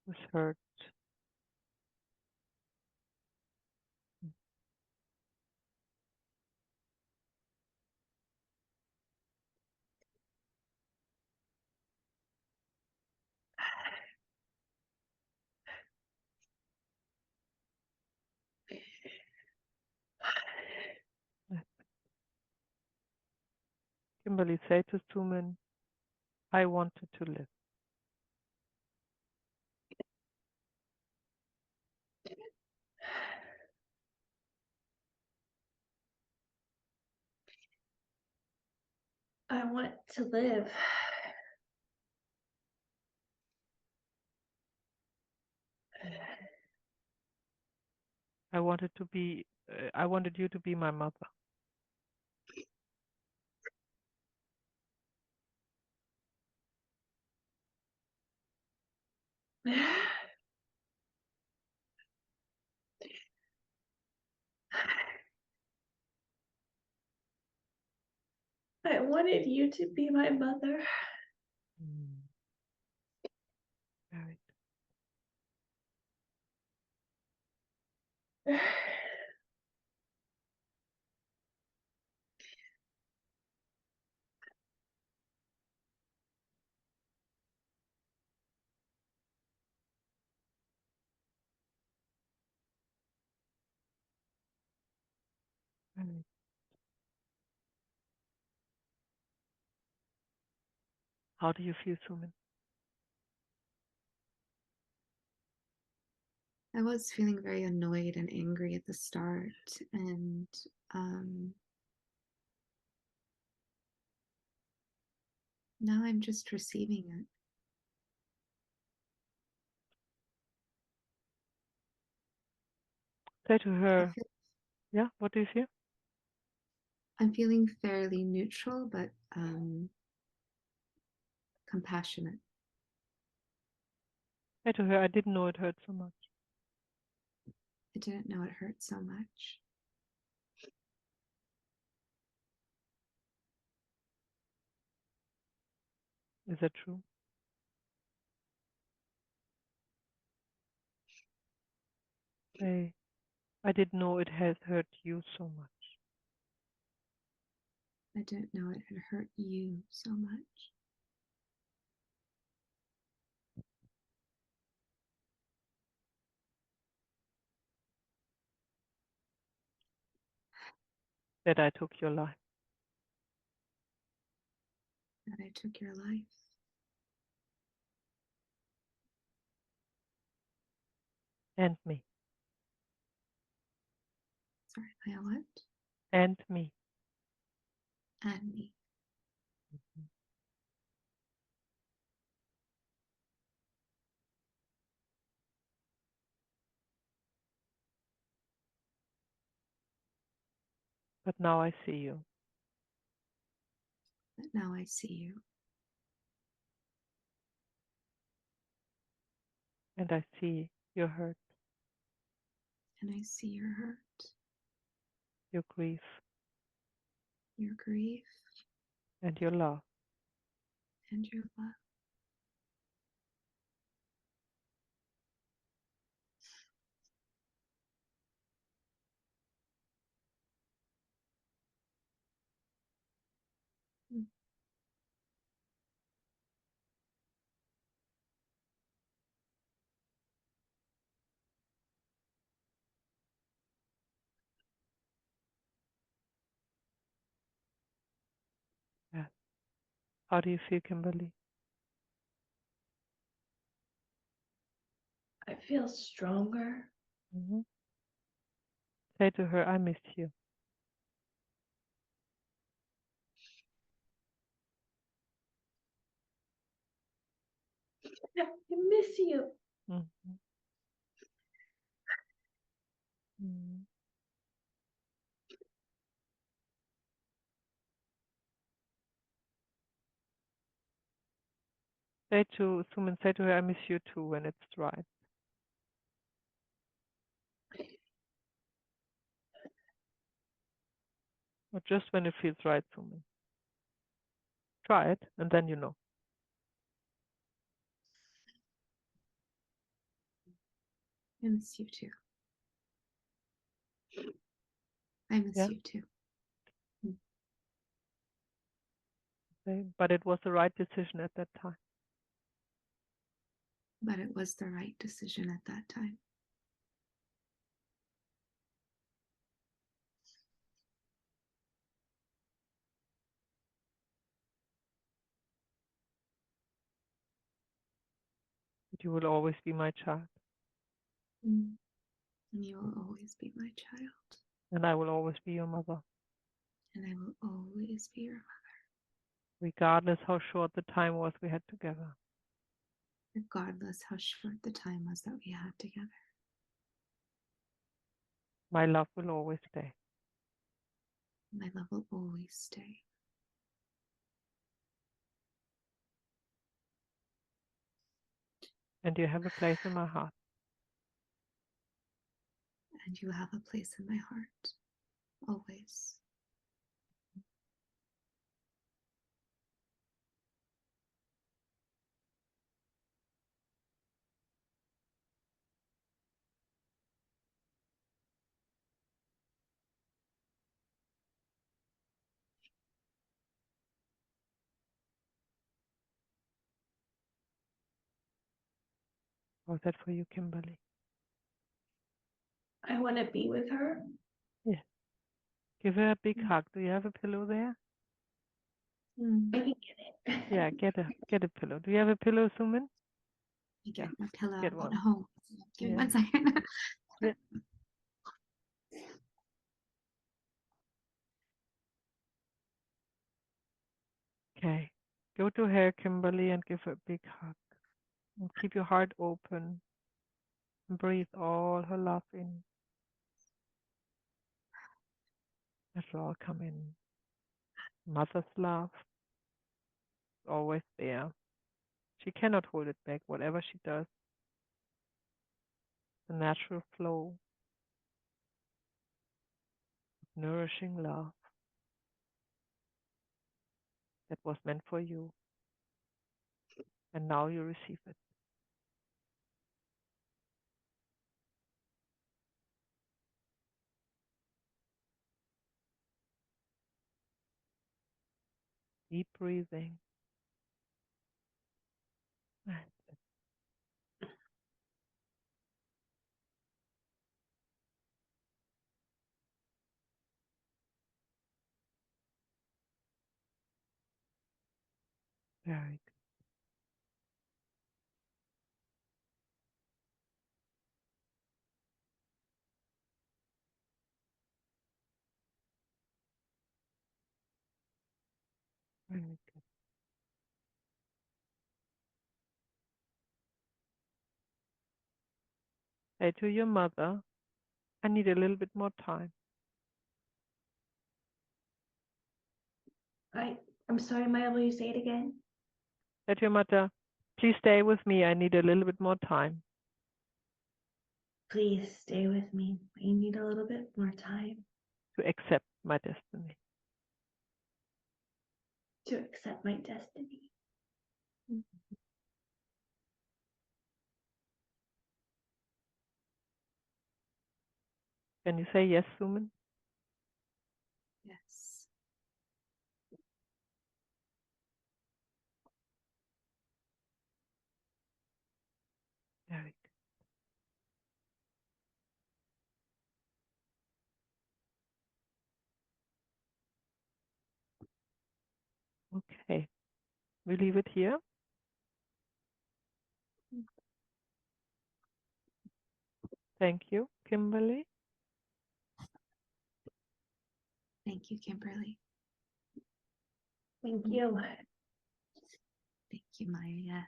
this hurt. Kimberly, say to Suman, I wanted to live. I want to live. I wanted you to be my mother. I wanted you to be my mother. Mm. Right. Right. How do you feel, Sumin? I was feeling very annoyed and angry at the start, and now I'm just receiving it. Say to her, yeah, what do you feel? I'm feeling fairly neutral, but compassionate. Say to her, I didn't know it hurt so much. I didn't know it hurt so much. Is that true? Say, I didn't know it has hurt you so much. I didn't know it had hurt you so much. That I took your life. That I took your life. And me. Sorry, I what? And me. And me. But now I see you. But now I see you. And I see your hurt, And I see your hurt, your grief, your grief, and your love. and your love. Mm. Yeah. How do you feel, Kimberly? I feel stronger. Mm-hmm. Say to her, I miss you. I miss you. Mm-hmm. Mm-hmm. Say to Sumin, say to her, I miss you too when it's right. Or just when it feels right, Sumin. Try it, and then you know. I miss you too. I miss Yeah. you too. Okay. But it was the right decision at that time. But it was the right decision at that time. But you will always be my child. Mm. And you will always be my child. And I will always be your mother. And I will always be your mother. Regardless how short the time was we had together. Regardless how short the time was that we had together. My love will always stay. My love will always stay. And you have a place in my heart. And you have a place in my heart. Always. How's that for you, Kimberly? I want to be with her. Yeah. Give her a big hug. Do you have a pillow there? I can get it. Yeah, get a pillow. Do you have a pillow, Suman? I get Yeah, my pillow. get Oh one. no. Give me Yeah. 1 second. Yeah. Okay. Go to her, Kimberly, and give her a big hug. And keep your heart open. And breathe all her love in. Let it all come in. Mother's love is always there. She cannot hold it back, whatever she does. The natural flow of nourishing love that was meant for you. And now you receive it. Deep breathing. Very good. Very good. Say to your mother, I need a little bit more time. I'm sorry, Maya, will you say it again? Say to your mother, please stay with me. I need a little bit more time. Please stay with me. I need a little bit more time To accept my destiny. to accept my destiny. Can you say yes, Suman? Yes. Very good. Okay. We leave it here. Thank you, Kimberly. Thank you, Kimberly. Thank you. Thank you, Maya. Yes.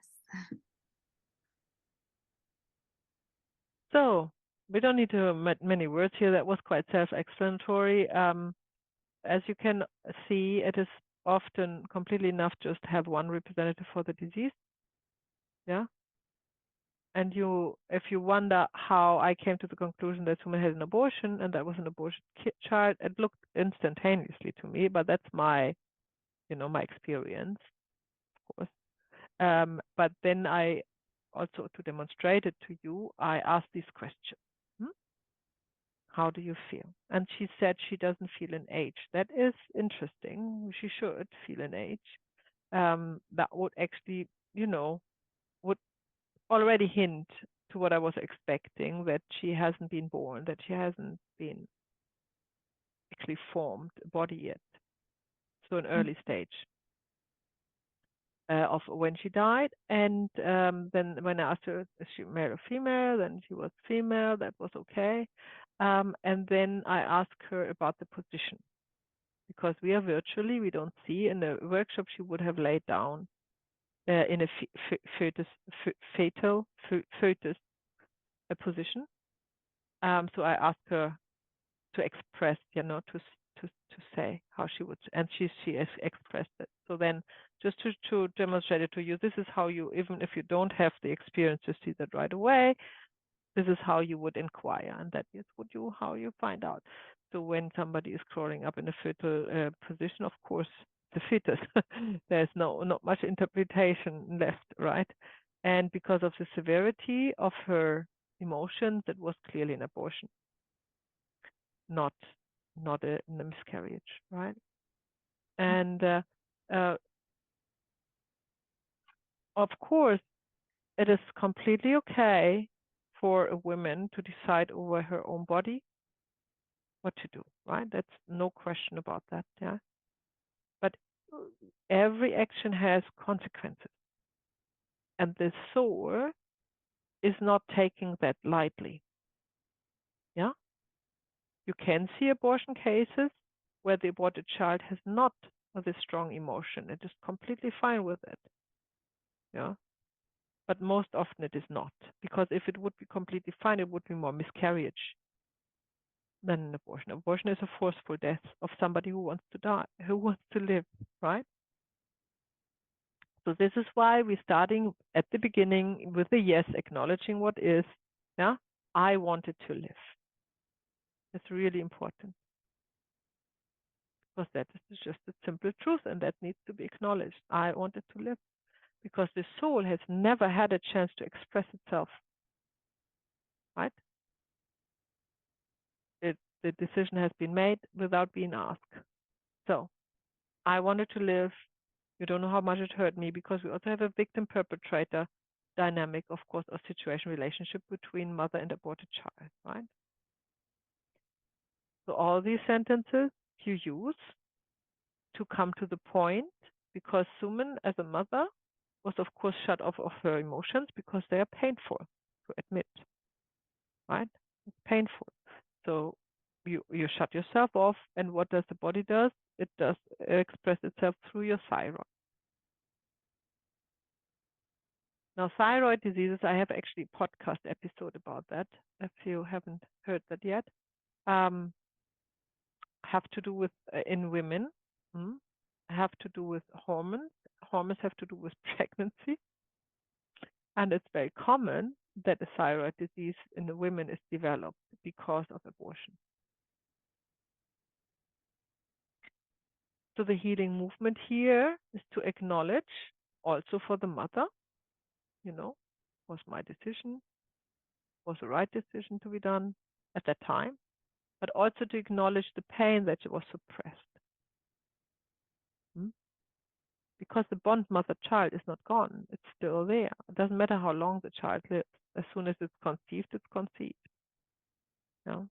So we don't need to many words here. That was quite self-explanatory. As you can see, it is often completely enough just to have one representative for the disease. Yeah. And if you wonder how I came to the conclusion that someone had an abortion and that was an abortion child, it looked instantaneously to me, but that's my experience, of course. But then I also, to demonstrate it to you, I asked this question. How do you feel? And she said she doesn't feel an age. That is interesting. She should feel an age. That would actually, would already hint to what I was expecting, that she hasn't been born, that she hasn't been actually formed a body yet. So an early stage of when she died. And then when I asked her, is she male or female? Then she was female. That was okay. And then I asked her about the position, because we are virtually, we don't see. In the workshop, she would have laid down in a fetal position. So I asked her to express, to say how she would, and she has expressed it. So then, just to demonstrate it to you, this is how you, even if you don't have the experience to see that right away, this is how you would inquire, and that is how you find out. So when somebody is crawling up in a fetal position, of course, the fetus, there's not much interpretation left, right? And because of the severity of her emotions, it was clearly an abortion, not a miscarriage, right? And of course, it is completely okay for a woman to decide over her own body what to do, right? That's no question about that, yeah. But every action has consequences. And the soul is not taking that lightly. Yeah? You can see abortion cases where the aborted child has not this strong emotion. It is completely fine with it. Yeah? But most often it is not. Because if it would be completely fine, it would be more miscarriage than an abortion. Abortion is a forceful death of somebody who wants to die, who wants to live, right? So this is why we're starting at the beginning with a yes, acknowledging what is. Yeah, I wanted to live. It's really important because that is just a simple truth, and that needs to be acknowledged. I wanted to live because the soul has never had a chance to express itself. Right? The decision has been made without being asked. So I wanted to live. You don't know how much it hurt me, because we also have a victim-perpetrator dynamic, of course, or situation relationship between mother and aborted child, right? So all these sentences you use to come to the point, because Suman, as a mother, was of course shut off of her emotions because they are painful to admit, right? It's painful. So you shut yourself off, and what does the body does? It does express itself through your thyroid. Now, thyroid diseases, I have actually a podcast episode about that, if you haven't heard that yet. Have to do with, in women, have to do with hormones. Hormones have to do with pregnancy. And it's very common that a thyroid disease in the women is developed because of abortion. So the healing movement here is to acknowledge, also for the mother, was my decision, was the right decision to be done at that time, but also to acknowledge the pain that was suppressed. Because the bond mother-child is not gone, it's still there. It doesn't matter how long the child lives. As soon as it's conceived, it's conceived. Yeah.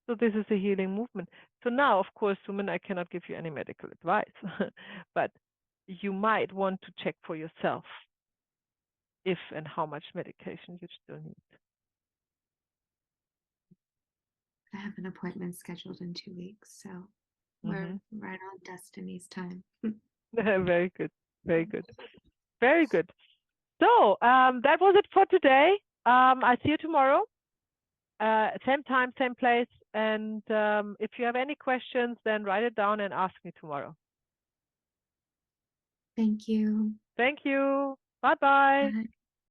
So this is a healing movement. So now, of course, Suman, I cannot give you any medical advice, but you might want to check for yourself if and how much medication you still need. I have an appointment scheduled in 2 weeks, so we're right on destiny's time. Very good. Very good. Very good. So that was it for today. I see you tomorrow. Same time, same place. And if you have any questions, then write it down and ask me tomorrow. Thank you. Thank you. Bye-bye. Bye.